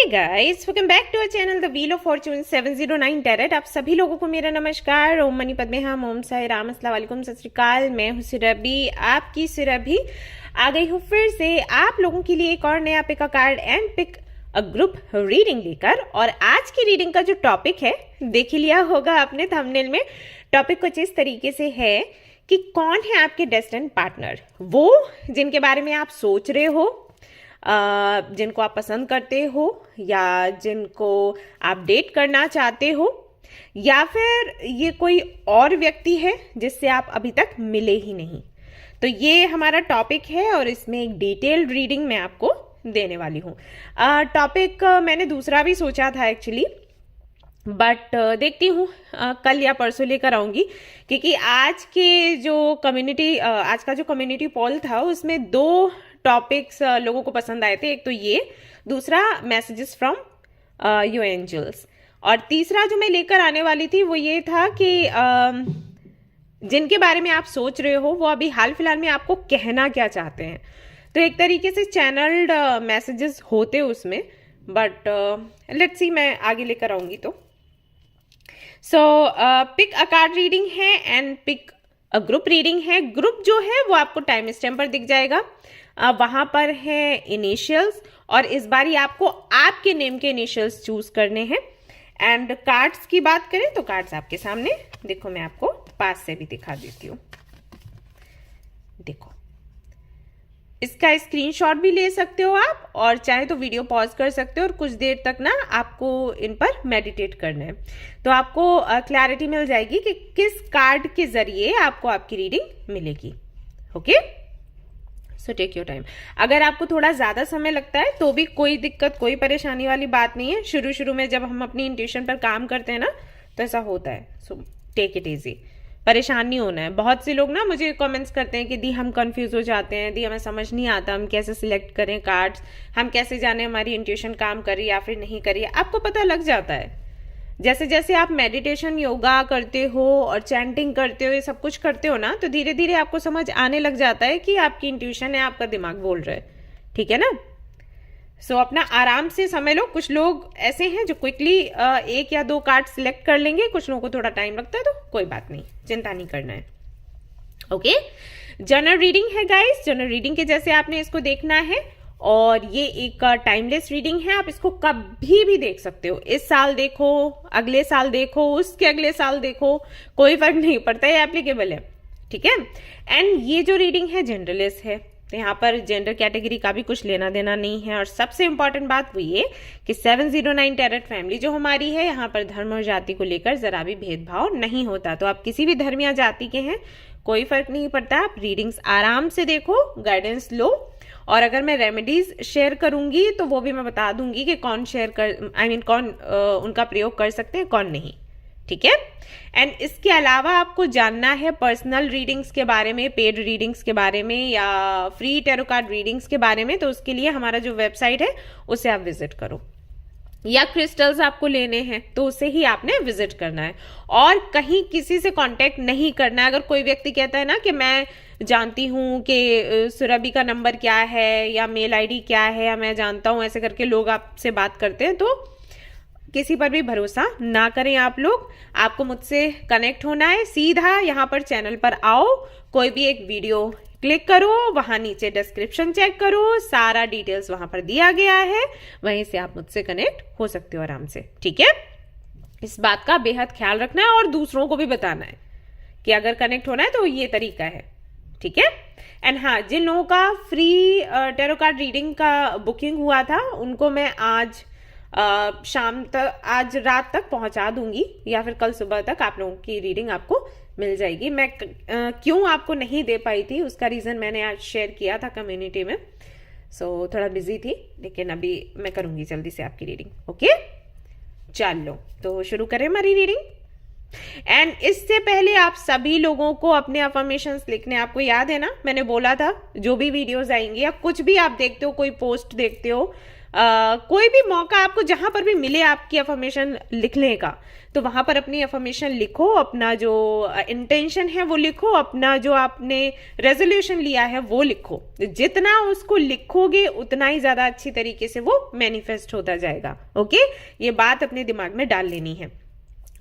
Guys, welcome back to our channel the wheel of fortune 709 tarot. आप सभी लोगों को मेरा नमस्कार। ओम मनी पद्मे हम, ओम साई राम, अस्सलाम वालेकुम, सत श्री अकाल। मैं हूं सुरभि, आपकी सुरभि आ गई हूं फिर से आप लोगों के लिए एक और नया pick a card and pick a group reading लेकर। और आज की रीडिंग का जो टॉपिक है, देख ही लिया होगा आपने थंबनेल में। टॉपिक कुछ इस तरीके से है कि कौन है आपके डेस्टिन्ड पार्टनर, वो जिनके बारे में आप सोच रहे हो, जिनको आप पसंद करते हो या जिनको आप डेट करना चाहते हो, या फिर ये कोई और व्यक्ति है जिससे आप अभी तक मिले ही नहीं। तो ये हमारा टॉपिक है और इसमें एक डिटेल्ड रीडिंग मैं आपको देने वाली हूँ। टॉपिक मैंने दूसरा भी सोचा था एक्चुअली, बट देखती हूँ कल या परसों लेकर आऊंगी, क्योंकि आज का जो कम्युनिटी पोल था उसमें दो टॉपिक्स लोगों को पसंद आए थे। एक तो ये, दूसरा मैसेजेस फ्रॉम यू एंजल्स, और तीसरा जो मैं लेकर आने वाली थी वो ये था कि जिनके बारे में आप सोच रहे हो वो अभी हाल फिलहाल में आपको कहना क्या चाहते हैं। तो एक तरीके से चैनल्ड मैसेजेस होते उसमें, बट लेट्स सी, मैं आगे लेकर आऊंगी। तो पिक अ कार्ड रीडिंग है and pick a group reading है। ग्रुप जो है वो आपको टाइम स्टैम्प पर दिख जाएगा, वहां पर है इनिशियल्स, और इस बार ही आपको आपके नेम के इनिशियल्स चूज करने हैं। एंड कार्ड्स की बात करें तो कार्ड्स आपके सामने देखो, मैं आपको पास से भी दिखा देती हूँ। देखो, इसका स्क्रीनशॉट भी ले सकते हो आप, और चाहे तो वीडियो पॉज कर सकते हो और कुछ देर तक ना आपको इन पर मेडिटेट करना है, तो आपको क्लैरिटी मिल जाएगी कि किस कार्ड के जरिए आपको आपकी रीडिंग मिलेगी। Okay, so take your time. अगर आपको थोड़ा ज्यादा समय लगता है तो भी कोई दिक्कत, कोई परेशानी वाली बात नहीं है। शुरू में जब हम अपनी इंट्यूशन पर काम करते हैं ना, तो ऐसा होता है। सो टेक इट इजी, परेशान नहीं होना है। बहुत से लोग ना मुझे कमेंट्स करते हैं कि दी हम कंफ्यूज हो जाते हैं, दी हमें समझ नहीं आता हम कैसे सिलेक्ट करें कार्ड्स, हम कैसे जाने हमारी इंट्यूशन काम कर रही है या फिर नहीं कर रही है। आपको पता लग जाता है जैसे जैसे आप मेडिटेशन, योगा करते हो और चैंटिंग करते हो, ये सब कुछ करते हो ना, तो धीरे धीरे आपको समझ आने लग जाता है कि आपकी इंट्यूशन है, आपका दिमाग बोल रहा है। ठीक है ना? सो अपना आराम से समय लो। कुछ लोग ऐसे हैं जो क्विकली एक या दो कार्ड सिलेक्ट कर लेंगे, कुछ लोगों को थोड़ा टाइम लगता है, तो कोई बात नहीं, चिंता नहीं करना है। ओके, जनरल रीडिंग है गाइस। जनरल रीडिंग के जैसे आपने इसको देखना है, और ये एक टाइमलेस रीडिंग है। आप इसको कभी भी देख सकते हो, इस साल देखो, अगले साल देखो, उसके अगले साल देखो, कोई फर्क नहीं पड़ता, है एप्लीकेबल है। ठीक है? एंड ये जो रीडिंग है जनरलेस है, तो यहाँ पर जेंडर कैटेगरी का भी कुछ लेना देना नहीं है। और सबसे इंपॉर्टेंट बात वो ये कि 709 टैरेट फैमिली जो हमारी है, यहाँ पर धर्म और जाति को लेकर जरा भी भेदभाव नहीं होता। तो आप किसी भी धर्म या जाति के हैं, कोई फर्क नहीं पड़ता। आप रीडिंग्स आराम से देखो, गाइडेंस लो, और अगर मैं रेमेडीज शेयर करूंगी तो वो भी मैं बता दूंगी कि कौन शेयर कर, कौन उनका प्रयोग कर सकते हैं, कौन नहीं। ठीक है? एंड इसके अलावा आपको जानना है पर्सनल रीडिंग्स के बारे में, पेड रीडिंग्स के बारे में, या फ्री टैरो कार्ड रीडिंग्स के बारे में, तो उसके लिए हमारा जो वेबसाइट है उसे आप विजिट करो, या क्रिस्टल्स आपको लेने हैं तो उसे ही आपने विजिट करना है, और कहीं किसी से कांटेक्ट नहीं करना है। अगर कोई व्यक्ति कहता है ना कि मैं जानती हूँ कि सुरभि का नंबर क्या है या मेल आईडी क्या है, या मैं जानता हूँ, ऐसे करके लोग आपसे बात करते हैं, तो किसी पर भी भरोसा ना करें आप लोग। आपको मुझसे कनेक्ट होना है, सीधा यहाँ पर चैनल पर आओ, कोई भी एक वीडियो क्लिक करो, वहां नीचे डिस्क्रिप्शन चेक करो, सारा डिटेल्स वहां पर दिया गया है, वहीं से आप मुझसे कनेक्ट हो सकते हो आराम से। ठीक है? इस बात का बेहद ख्याल रखना है और दूसरों को भी बताना है कि अगर कनेक्ट होना है तो ये तरीका है। ठीक है? एंड हाँ, जिन लोगों का फ्री टैरो कार्ड रीडिंग का बुकिंग हुआ था, उनको मैं आज शाम तक, आज रात तक पहुंचा दूंगी, या फिर कल सुबह तक आप लोगों की रीडिंग आपको मिल जाएगी। मैं क्यों आपको नहीं दे पाई थी उसका रीजन मैंने आज शेयर किया था कम्युनिटी में। सो थोड़ा बिजी थी, लेकिन अभी मैं करूंगी जल्दी से आपकी रीडिंग। ओके, चलो तो शुरू करें हमारी रीडिंग। एंड इससे पहले आप सभी लोगों को अपने अफर्मेशंस लिखने, आपको याद है ना, मैंने बोला था जो भी वीडियोस आएंगी या कुछ भी आप देखते हो, कोई पोस्ट देखते हो, कोई भी मौका आपको जहां पर भी मिले आपकी अफर्मेशन लिखने का, तो वहां पर अपनी अफर्मेशन लिखो, अपना जो इंटेंशन है वो लिखो, अपना जो आपने रेजोल्यूशन लिया है वो लिखो। जितना उसको लिखोगे उतना ही ज्यादा अच्छी तरीके से वो मैनिफेस्ट होता जाएगा। ओके, ये बात अपने दिमाग में डाल लेनी है।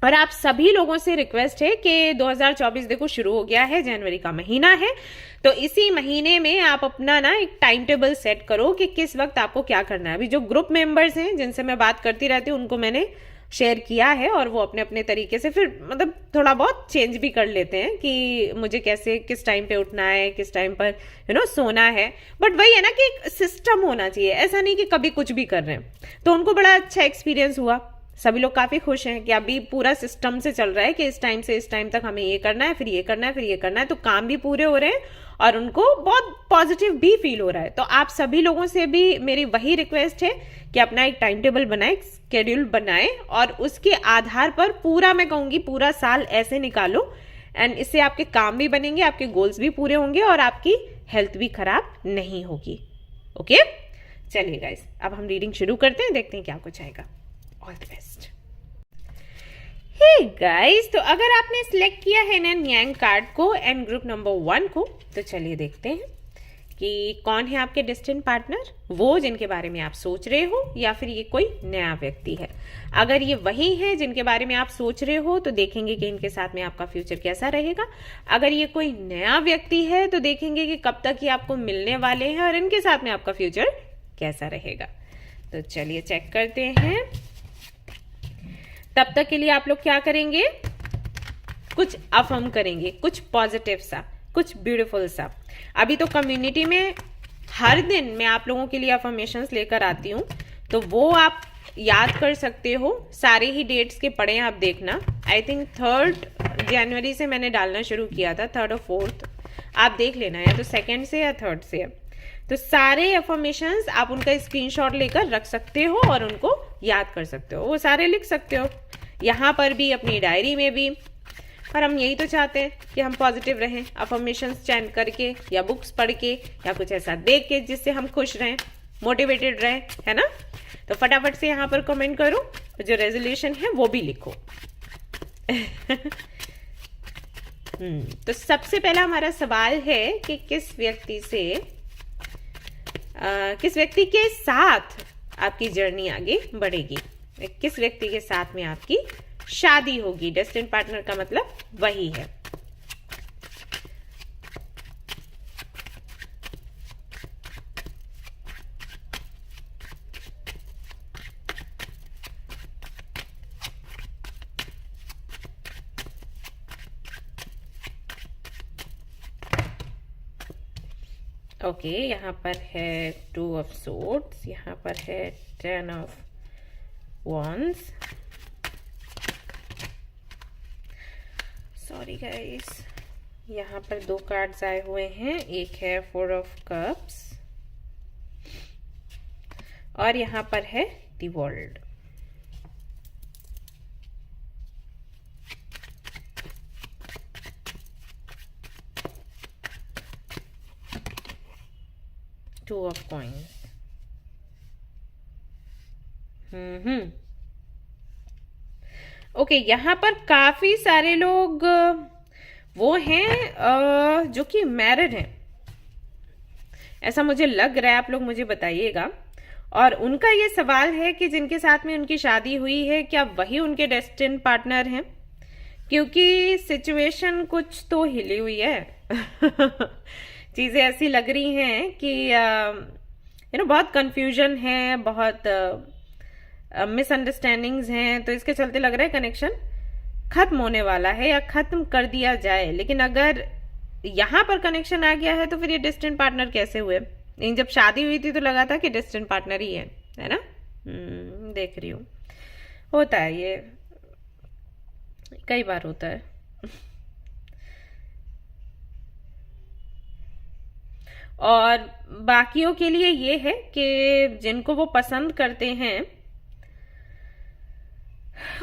और आप सभी लोगों से रिक्वेस्ट है कि 2024 देखो शुरू हो गया है, जनवरी का महीना है, तो इसी महीने में आप अपना ना एक टाइम टेबल सेट करो कि किस वक्त आपको क्या करना है। अभी जो ग्रुप मेंबर्स हैं जिनसे मैं बात करती रहती हूँ उनको मैंने शेयर किया है, और वो अपने अपने तरीके से फिर मतलब थोड़ा बहुत चेंज भी कर लेते हैं कि मुझे कैसे किस टाइम पे उठना है, किस टाइम पर सोना है। बट वही है ना कि एक सिस्टम होना चाहिए, ऐसा नहीं कि कभी कुछ भी कर रहे हैं। तो उनको बड़ा अच्छा एक्सपीरियंस हुआ, सभी लोग काफी खुश हैं कि अभी पूरा सिस्टम से चल रहा है कि इस टाइम से इस टाइम तक हमें ये करना है, फिर ये करना है, फिर ये करना है। तो काम भी पूरे हो रहे हैं और उनको बहुत पॉजिटिव भी फील हो रहा है। तो आप सभी लोगों से भी मेरी वही रिक्वेस्ट है कि अपना एक टाइम टेबल बनाए, शेड्यूल बनाए, और उसके आधार पर पूरा, मैं कहूंगी पूरा साल ऐसे निकालो, एंड इससे आपके काम भी बनेंगे, आपके गोल्स भी पूरे होंगे और आपकी हेल्थ भी खराब नहीं होगी। ओके, चलिए गाइस, अब हम रीडिंग शुरू करते हैं, देखते हैं क्या कुछ आएगा। All the best. Hey guys, तो अगर आपने सिलेक्ट किया है ना न्यांग कार्ड को एंड ग्रुप नंबर 1 को, तो चलिए देखते हैं कि कौन है आपके डेस्टिन्ड पार्टनर, वो जिनके बारे में आप सोच रहे हो, या फिर ये कोई नया व्यक्ति है। अगर ये वही है जिनके बारे में आप सोच रहे हो तो देखेंगे कि इनके साथ में आपका फ्यूचर कैसा रहेगा। अगर ये कोई नया व्यक्ति है तो देखेंगे कि कब तक ये आपको मिलने वाले हैं और इनके साथ में आपका फ्यूचर कैसा रहेगा। तो चलिए चेक करते हैं। तब तक के लिए आप लोग क्या करेंगे, कुछ अफर्म करेंगे, कुछ पॉजिटिव सा, कुछ ब्यूटीफुल सा। अभी तो कम्युनिटी में हर दिन मैं आप लोगों के लिए अफर्मेशंस लेकर आती हूँ, तो वो आप याद कर सकते हो। सारे ही डेट्स के पढ़े आप देखना। आई थिंक 3 जनवरी से मैंने डालना शुरू किया था, 3rd और 4th आप देख लेना, या तो 2nd से या 3rd से। तो सारे अफर्मेशंस आप उनका स्क्रीनशॉट लेकर रख सकते हो और उनको याद कर सकते हो, वो सारे लिख सकते हो यहाँ पर भी, अपनी डायरी में भी। और हम यही तो चाहते हैं कि हम पॉजिटिव रहें, अफर्मेशंस चैन करके या बुक्स पढ़ के या कुछ ऐसा देख के जिससे हम खुश रहें, मोटिवेटेड रहें, है ना। तो फटाफट से यहाँ पर कमेंट करो, जो रेजोल्यूशन है वो भी लिखो। तो सबसे पहला हमारा सवाल है कि किस व्यक्ति के साथ आपकी जर्नी आगे बढ़ेगी, किस व्यक्ति के साथ में आपकी शादी होगी। डेस्टिन्ड पार्टनर का मतलब वही है। ओके, यहाँ पर है 2 ऑफ सोर्ड्स, यहाँ पर है 10 ऑफ wands। सॉरी गाइस, यहाँ पर 2 कार्ड्स आए हुए हैं, एक है 4 ऑफ कप्स और यहाँ पर है the world. Two of coins. Okay, यहाँ पर काफी सारे लोग वो हैं जो कि मैरिड हैं, ऐसा मुझे लग रहा है। आप लोग मुझे बताइएगा। और उनका ये सवाल है कि जिनके साथ में उनकी शादी हुई है, क्या वही उनके डेस्टिन्ड पार्टनर हैं? क्योंकि सिचुएशन कुछ तो हिली हुई है। चीजें ऐसी लग रही हैं कि बहुत कंफ्यूजन है, बहुत मिसअंडरस्टैंडिंग्स हैं। तो इसके चलते लग रहा है कनेक्शन खत्म होने वाला है या खत्म कर दिया जाए। लेकिन अगर यहाँ पर कनेक्शन आ गया है तो फिर ये डिस्टेंट पार्टनर कैसे हुए? लेकिन जब शादी हुई थी तो लगा था कि डिस्टेंट पार्टनर ही है ना। देख रही हूँ, होता है ये, कई बार होता है। और बाकियों के लिए ये है कि जिनको वो पसंद करते हैं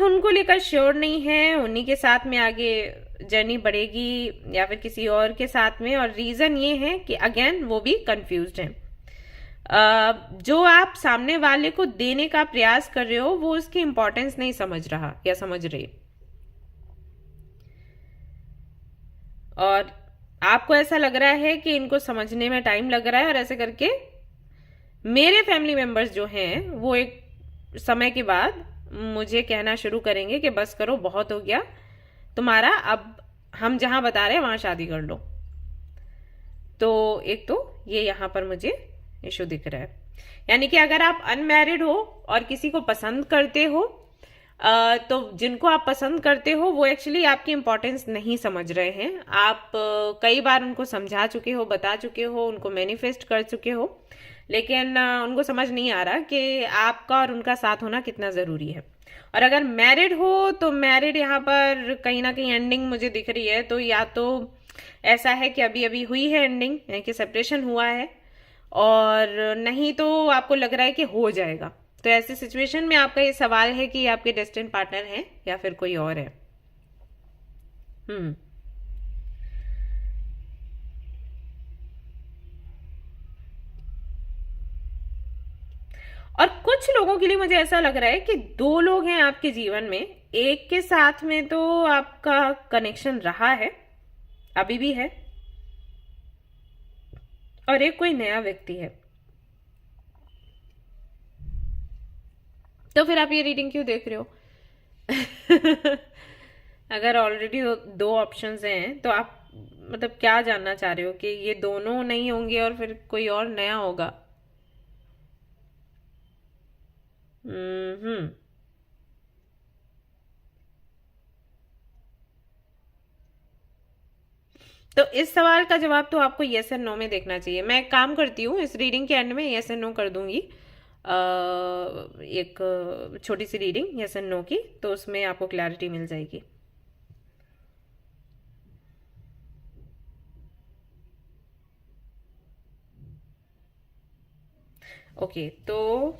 उनको लेकर श्योर नहीं है, उन्हीं के साथ में आगे जर्नी बढ़ेगी या फिर किसी और के साथ में। और रीजन ये है कि अगेन वो भी कंफ्यूज्ड हैं। जो आप सामने वाले को देने का प्रयास कर रहे हो वो उसकी इंपॉर्टेंस नहीं समझ रहा या समझ रही, और आपको ऐसा लग रहा है कि इनको समझने में टाइम लग रहा है, और ऐसे करके मेरे फैमिली मेंबर्स जो हैं वो एक समय के बाद मुझे कहना शुरू करेंगे कि बस करो, बहुत हो गया तुम्हारा, अब हम जहां बता रहे हैं वहां शादी कर लो। तो एक तो ये यहां पर मुझे इशू दिख रहा है। यानी कि अगर आप अनमैरिड हो और किसी को पसंद करते हो, तो जिनको आप पसंद करते हो वो एक्चुअली आपकी इंपॉर्टेंस नहीं समझ रहे हैं। आप कई बार उनको समझा चुके हो, बता चुके हो, उनको मैनिफेस्ट कर चुके हो, लेकिन उनको समझ नहीं आ रहा कि आपका और उनका साथ होना कितना जरूरी है। और अगर मैरिड हो तो मैरिड यहाँ पर कहीं ना कहीं एंडिंग मुझे दिख रही है। तो या तो ऐसा है कि अभी अभी हुई है एंडिंग, यानी कि सेपरेशन हुआ है, और नहीं तो आपको लग रहा है कि हो जाएगा। तो ऐसी सिचुएशन में आपका ये सवाल है कि आपके डेस्टिन्ड पार्टनर हैं या फिर कोई और है। हम्म और कुछ लोगों के लिए मुझे ऐसा लग रहा है कि दो लोग हैं आपके जीवन में, एक के साथ में तो आपका कनेक्शन रहा है, अभी भी है, और एक कोई नया व्यक्ति है। तो फिर आप ये रीडिंग क्यों देख रहे हो? अगर ऑलरेडी दो ऑप्शंस हैं तो आप मतलब क्या जानना चाह रहे हो कि ये दोनों नहीं होंगे और फिर कोई और नया होगा? हम्म तो इस सवाल का जवाब तो आपको यस एंड नो में देखना चाहिए। मैं एक काम करती हूँ, इस रीडिंग के एंड में यस एंड नो कर दूंगी, एक छोटी सी रीडिंग यस एंड नो की, तो उसमें आपको क्लैरिटी मिल जाएगी। ओके, तो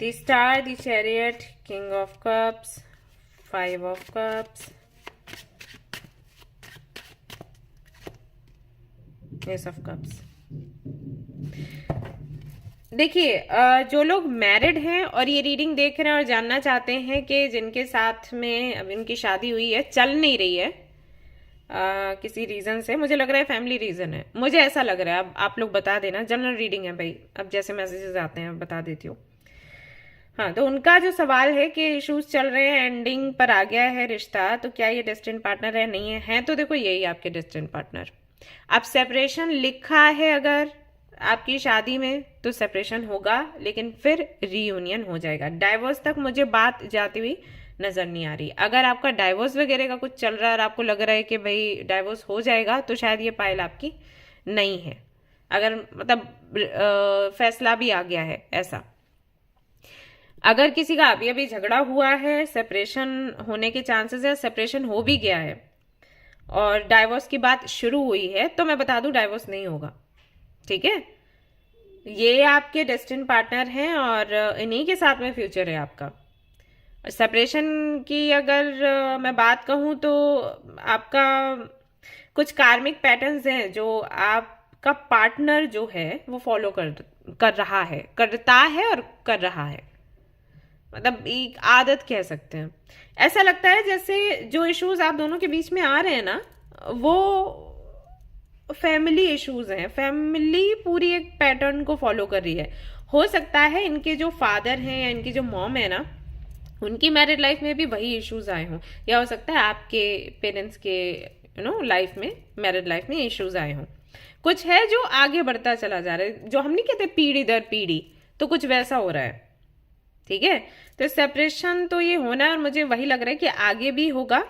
the Star, the Chariot, King of Cups, Five of Cups, Ace of Cups। देखिए, जो लोग मैरिड हैं और ये रीडिंग देख रहे हैं और जानना चाहते हैं कि जिनके साथ में अब इनकी शादी हुई है, चल नहीं रही है किसी रीजन से, मुझे लग रहा है फैमिली रीजन है, मुझे ऐसा लग रहा है। अब आप लोग बता देना, जनरल रीडिंग है भाई, अब जैसे मैसेजेस आते हैं बता देती हूँ। हाँ, तो उनका जो सवाल है कि इश्यूज चल रहे हैं, एंडिंग पर आ गया है रिश्ता, तो क्या ये डेस्टिन्ड पार्टनर है, नहीं है? है तो देखो यही आपके डेस्टिन्ड पार्टनर। अब सेपरेशन लिखा है अगर आपकी शादी में तो सेपरेशन होगा, लेकिन फिर रीयूनियन हो जाएगा। डाइवोर्स तक मुझे बात जाती हुई नजर नहीं आ रही। अगर आपका डाइवोर्स वगैरह का कुछ चल रहा है और आपको लग रहा है कि भाई डाइवोर्स हो जाएगा, तो शायद ये पाइल आपकी नहीं है। अगर मतलब फैसला भी आ गया है ऐसा। अगर किसी का अभी अभी झगड़ा हुआ है, सेपरेशन होने के चांसेस है, सेपरेशन हो भी गया है और डाइवोर्स की बात शुरू हुई है, तो मैं बता दूं डाइवोर्स नहीं होगा। ठीक है, ये आपके डेस्टिन पार्टनर हैं और इन्हीं के साथ में फ्यूचर है आपका। सेपरेशन की अगर मैं बात कहूं तो आपका कुछ कार्मिक पैटर्न्स हैं जो आपका पार्टनर जो है वो फॉलो कर रहा है, करता है और कर रहा है, मतलब एक आदत कह सकते हैं। ऐसा लगता है जैसे जो इश्यूज आप दोनों के बीच में आ रहे हैं ना, वो फैमिली इश्यूज हैं। फैमिली पूरी एक पैटर्न को फॉलो कर रही है। हो सकता है इनके जो फादर हैं या इनकी जो मॉम है ना, उनकी मैरिड लाइफ में भी वही इश्यूज आए हों, या हो सकता है आपके पेरेंट्स के लाइफ में, मैरिड लाइफ में इश्यूज आए हों। कुछ है जो आगे बढ़ता चला जा रहा है, जो हम नहीं कहते पीढ़ी दर पीढ़ी, तो कुछ वैसा हो रहा है। ठीक है, तो सेपरेशन तो ये होना है और मुझे वही लग रहा है कि आगे भी होगा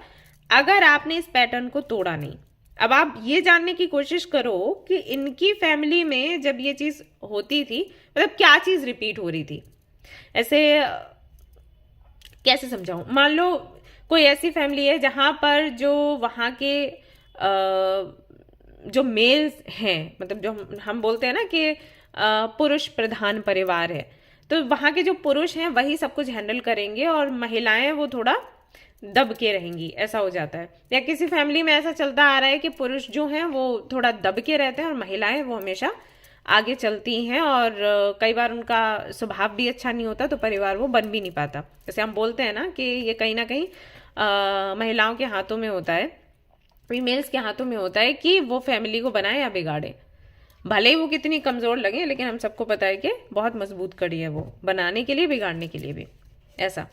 अगर आपने इस पैटर्न को तोड़ा नहीं। अब आप ये जानने की कोशिश करो कि इनकी फैमिली में जब ये चीज होती थी, मतलब क्या चीज रिपीट हो रही थी। ऐसे कैसे समझाऊं, मान लो कोई ऐसी फैमिली है जहां पर जो वहां के जो मेल्स हैं, मतलब जो हम बोलते हैं ना कि पुरुष प्रधान परिवार है, तो वहाँ के जो पुरुष हैं वही सब कुछ हैंडल करेंगे और महिलाएं वो थोड़ा दब के रहेंगी, ऐसा हो जाता है। या किसी फैमिली में ऐसा चलता आ रहा है कि पुरुष जो हैं वो थोड़ा दब के रहते हैं और महिलाएं वो हमेशा आगे चलती हैं, और कई बार उनका स्वभाव भी अच्छा नहीं होता, तो परिवार वो बन भी नहीं पाता। जैसे हम बोलते हैं ना कि ये कहीं ना कहीं महिलाओं के हाथों में होता है, फीमेल्स के हाथों में होता है कि वो फैमिली को बनाए या बिगाड़े। भले ही वो कितनी कमजोर लगे, लेकिन हम सबको पता है कि बहुत मजबूत कड़ी है वो, बनाने के लिए बिगाड़ने के लिए भी। ऐसा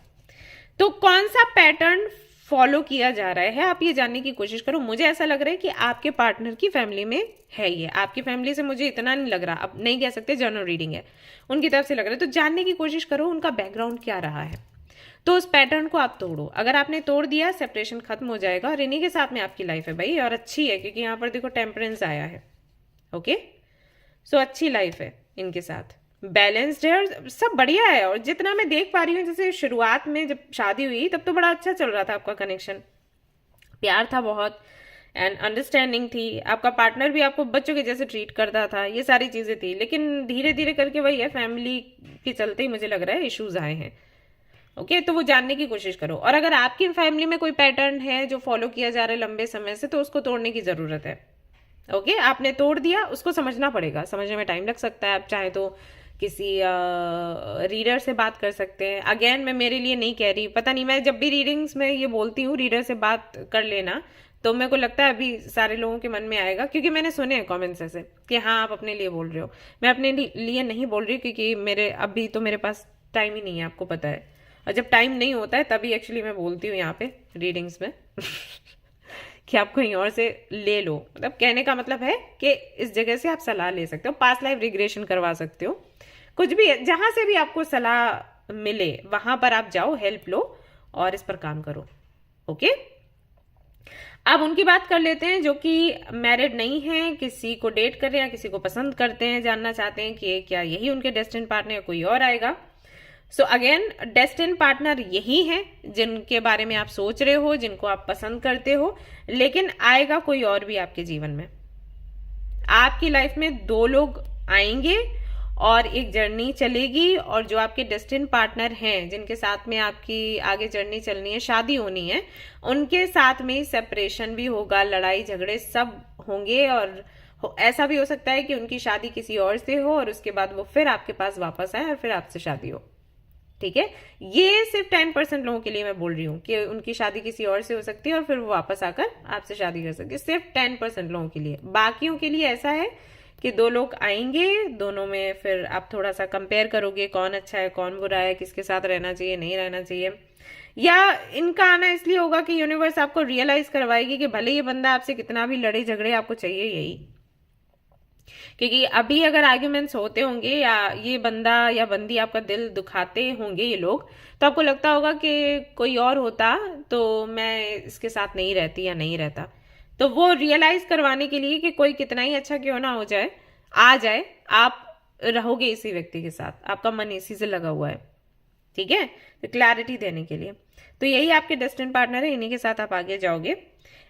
तो कौन सा पैटर्न फॉलो किया जा रहा है, आप ये जानने की कोशिश करो। मुझे ऐसा लग रहा है कि आपके पार्टनर की फैमिली में है ये, आपकी फैमिली से मुझे इतना नहीं लग रहा, अब नहीं कह सकते, जनरल रीडिंग है, उनकी तरफ से लग रहा है। तो जानने की कोशिश करो उनका बैकग्राउंड क्या रहा है, तो उस पैटर्न को आप तोड़ो। अगर आपने तोड़ दिया, सेपरेशन खत्म हो जाएगा और इन्हीं के साथ में आपकी लाइफ है भाई, और अच्छी है, क्योंकि यहाँ पर देखो टेम्परेंस आया है। ओके, सो अच्छी लाइफ है इनके साथ, बैलेंस्ड है और सब बढ़िया है। और जितना मैं देख पा रही हूँ, जैसे शुरुआत में जब शादी हुई तब तो बड़ा अच्छा चल रहा था आपका कनेक्शन, प्यार था बहुत एंड अंडरस्टैंडिंग थी, आपका पार्टनर भी आपको बच्चों के जैसे ट्रीट करता था, ये सारी चीजें थी। लेकिन धीरे धीरे करके वही है, फैमिली के चलते ही मुझे लग रहा है इश्यूज आए हैं। ओके, तो वो जानने की कोशिश करो। और अगर आपकी फैमिली में कोई पैटर्न है जो फॉलो किया जा रहा है लंबे समय से, तो उसको तोड़ने की जरूरत है। ओके, आपने तोड़ दिया, उसको समझना पड़ेगा, समझने में टाइम लग सकता है। आप चाहे तो किसी रीडर से बात कर सकते हैं। अगेन मैं मेरे लिए नहीं कह रही, पता नहीं, मैं जब भी रीडिंग्स में ये बोलती हूँ रीडर से बात कर लेना, तो मेरे को लगता है अभी सारे लोगों के मन में आएगा, क्योंकि मैंने सुने हैं कमेंट्स ऐसे कि हाँ आप अपने लिए बोल रहे हो। मैं अपने लिए नहीं बोल रही, क्योंकि मेरे अभी तो मेरे पास टाइम ही नहीं है, आपको पता है। और जब टाइम नहीं होता है तभी एक्चुअली मैं बोलती हूँ यहाँ पे रीडिंग्स में कि आप कहीं और से ले लो। मतलब कहने का मतलब है कि इस जगह से आप सलाह ले सकते हो, पास्ट लाइफ रिग्रेशन करवा सकते हो, कुछ भी, जहां से भी आपको सलाह मिले वहां पर आप जाओ, हेल्प लो और इस पर काम करो। ओके, अब उनकी बात कर लेते हैं जो कि मैरिड नहीं है, किसी को डेट कर रहे हैं या किसी को पसंद करते हैं, जानना चाहते हैं कि क्या यही उनके डेस्टिन पार्टनर या कोई और आएगा। सो अगेन डेस्टिन पार्टनर यही है जिनके बारे में आप सोच रहे हो, जिनको आप पसंद करते हो, लेकिन आएगा कोई और भी आपके जीवन में। आपकी लाइफ में दो लोग आएंगे और एक जर्नी चलेगी, और जो आपके डेस्टिन पार्टनर हैं जिनके साथ में आपकी आगे जर्नी चलनी है, शादी होनी है, उनके साथ में सेपरेशन भी होगा, लड़ाई झगड़े सब होंगे, और ऐसा भी हो सकता है कि उनकी शादी किसी और से हो और उसके बाद वो फिर आपके पास वापस आए और फिर आपसे शादी हो। ठीक है, ये सिर्फ 10% लोगों के लिए मैं बोल रही हूँ कि उनकी शादी किसी और से हो सकती है और फिर वो वापस आकर आपसे शादी कर सकती है, सिर्फ 10% लोगों के लिए। बाकियों के लिए ऐसा है कि दो लोग आएंगे, दोनों में फिर आप थोड़ा सा कंपेयर करोगे, कौन अच्छा है कौन बुरा है, किसके साथ रहना चाहिए नहीं रहना चाहिए। या इनका आना इसलिए होगा कि यूनिवर्स आपको रियलाइज करवाएगी कि भले ये बंदा आपसे कितना भी लड़े झगड़े, आपको चाहिए यही। क्योंकि अभी अगर आर्ग्यूमेंट्स होते होंगे या ये बंदा या बंदी आपका दिल दुखाते होंगे ये लोग, तो आपको लगता होगा कि कोई और होता तो मैं इसके साथ नहीं रहती या नहीं रहता। तो वो रियलाइज करवाने के लिए कि कोई कितना ही अच्छा क्यों ना हो जाए, आ जाए, आप रहोगे इसी व्यक्ति के साथ, आपका मन इसी से लगा हुआ है। ठीक है, तो क्लैरिटी देने के लिए तो यही आपके डेस्टिन पार्टनर है, इन्हीं के साथ आप आगे जाओगे।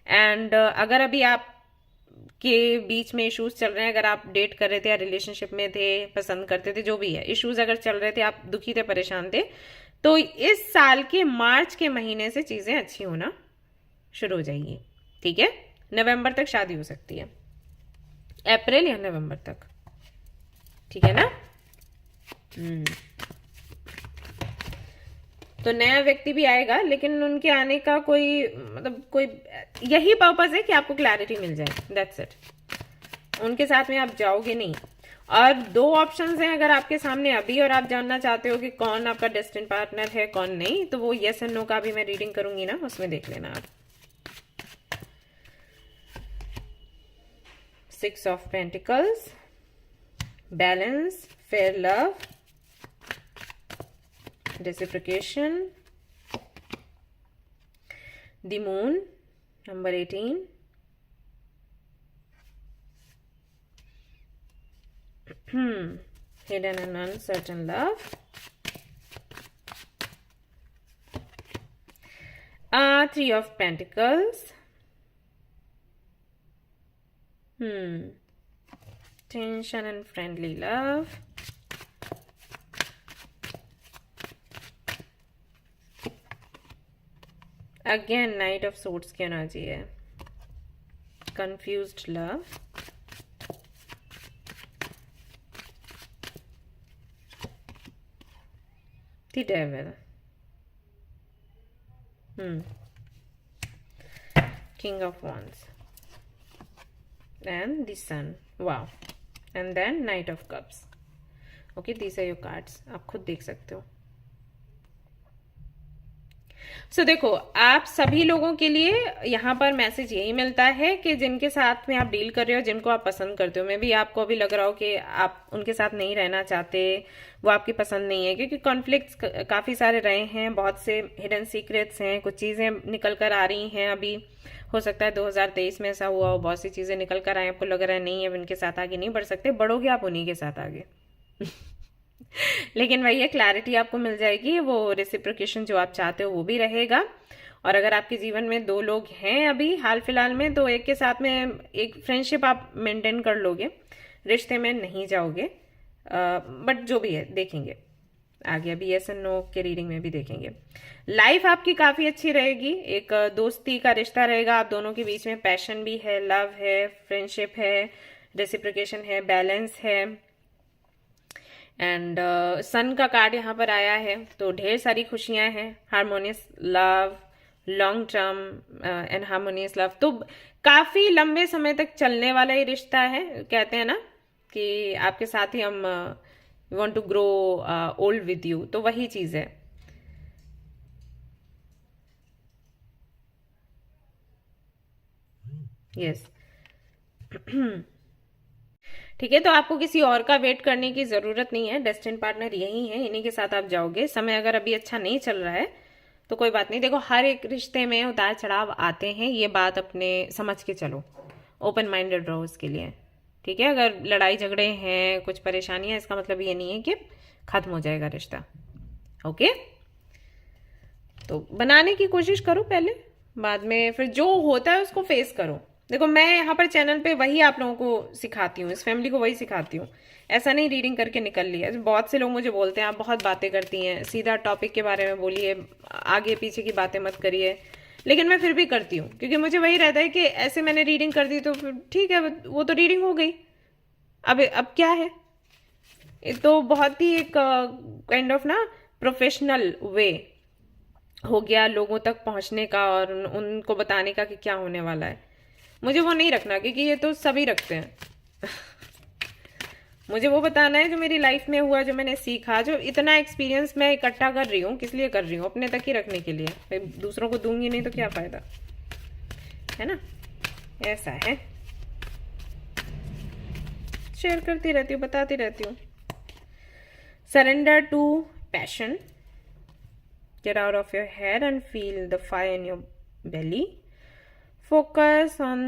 एंड अगर अभी आप के बीच में इश्यूज चल रहे हैं, अगर आप डेट कर रहे थे या रिलेशनशिप में थे, पसंद करते थे, जो भी है, इश्यूज अगर चल रहे थे, आप दुखी थे, परेशान थे, तो इस साल के मार्च के महीने से चीजें अच्छी होना शुरू हो जाएंगी। ठीक है, नवंबर तक शादी हो सकती है, अप्रैल या नवंबर तक। ठीक है ना। तो नया व्यक्ति भी आएगा, लेकिन उनके आने का कोई मतलब कोई यही पर्पस है कि आपको क्लैरिटी मिल जाए, दैट्स इट। उनके साथ में आप जाओगे नहीं। और दो ऑप्शंस हैं अगर आपके सामने अभी, और आप जानना चाहते हो कि कौन आपका डेस्टिन पार्टनर है कौन नहीं, तो वो यस एंड नो का भी मैं रीडिंग करूंगी ना, उसमें देख लेना आप। 6 of pentacles, balance, fair love, reciprocation, the moon, number 18, hidden and uncertain love, 3 of pentacles, tension and friendly love. Again night of suits की एनर्जी है. Confused love. The devil. King of Wands and the Sun. Wow. And then Knight of Cups. Okay, these are your cards. आप खुद देख सकते हो. देखो, आप सभी लोगों के लिए यहाँ पर मैसेज यही मिलता है कि जिनके साथ में आप डील कर रहे हो, जिनको आप पसंद करते हो, मे भी आपको अभी लग रहा हो कि आप उनके साथ नहीं रहना चाहते, वो आपकी पसंद नहीं है, क्योंकि कॉन्फ्लिक्ट्स काफी सारे रहे हैं, बहुत से हिडन सीक्रेट्स हैं, कुछ चीजें निकल कर आ रही हैं. अभी हो सकता है 2023 में ऐसा हुआ हो, बहुत सी चीजें निकल कर आए, आपको लग रहा है नहीं अब इनके साथ आगे नहीं बढ़ सकते, बढ़ोगे आप उन्हीं के साथ आगे. लेकिन वही है, क्लैरिटी आपको मिल जाएगी, वो रेसिप्रोकेशन जो आप चाहते हो वो भी रहेगा. और अगर आपके जीवन में दो लोग हैं अभी हाल फिलहाल में, तो एक के साथ में एक फ्रेंडशिप आप मेंटेन कर लोगे, रिश्ते में नहीं जाओगे. बट जो भी है देखेंगे आगे, अभी यस एंड नो के रीडिंग में भी देखेंगे. लाइफ आपकी काफी अच्छी रहेगी, एक दोस्ती का रिश्ता रहेगा आप दोनों के बीच में, पैशन भी है, लव है, फ्रेंडशिप है, रेसिप्रोकेशन है, बैलेंस है. एंड सन का कार्ड यहाँ पर आया है, तो ढेर सारी खुशियां हैं, harmonious love, long term and harmonious love. तो काफी लंबे समय तक चलने वाला ही रिश्ता है. कहते हैं ना कि आपके साथ ही हम want to grow old with you, तो वही चीज है. यस. ठीक है, तो आपको किसी और का वेट करने की जरूरत नहीं है, डेस्टिन पार्टनर यही है, इन्हीं के साथ आप जाओगे. समय अगर अभी अच्छा नहीं चल रहा है तो कोई बात नहीं. देखो, हर एक रिश्ते में उतार चढ़ाव आते हैं, ये बात अपने समझ के चलो, ओपन माइंडेड रहो इसके लिए. ठीक है, अगर लड़ाई झगड़े हैं, कुछ परेशानियां, इसका मतलब ये नहीं है कि खत्म हो जाएगा रिश्ता. ओके, तो बनाने की कोशिश करो पहले, बाद में फिर जो होता है उसको फेस करो. देखो, मैं यहाँ पर चैनल पे वही आप लोगों को सिखाती हूँ, इस फैमिली को वही सिखाती हूँ. ऐसा नहीं रीडिंग करके निकल लिया. बहुत से लोग मुझे बोलते हैं आप बहुत बातें करती हैं, सीधा टॉपिक के बारे में बोलिए, आगे पीछे की बातें मत करिए. लेकिन मैं फिर भी करती हूँ, क्योंकि मुझे वही रहता है कि ऐसे मैंने रीडिंग कर दी तो फिर ठीक है, वो तो रीडिंग हो गई, अब क्या है. तो बहुत ही एक काइंड ऑफ ना प्रोफेशनल वे हो गया लोगों तक पहुंचने का और उनको बताने का कि क्या होने वाला है. मुझे वो नहीं रखना, क्योंकि ये तो सभी रखते हैं. मुझे वो बताना है जो मेरी लाइफ में हुआ, जो मैंने सीखा, जो इतना एक्सपीरियंस मैं इकट्ठा कर रही हूँ, किस लिए कर रही हूँ, अपने तक ही रखने के लिए. भाई दूसरों को दूंगी नहीं तो क्या फायदा, है ना. ऐसा है, शेयर करती रहती हूँ, बताती रहती हूँ. Surrender to passion. Get out of your head and feel the fire in your belly. Focus on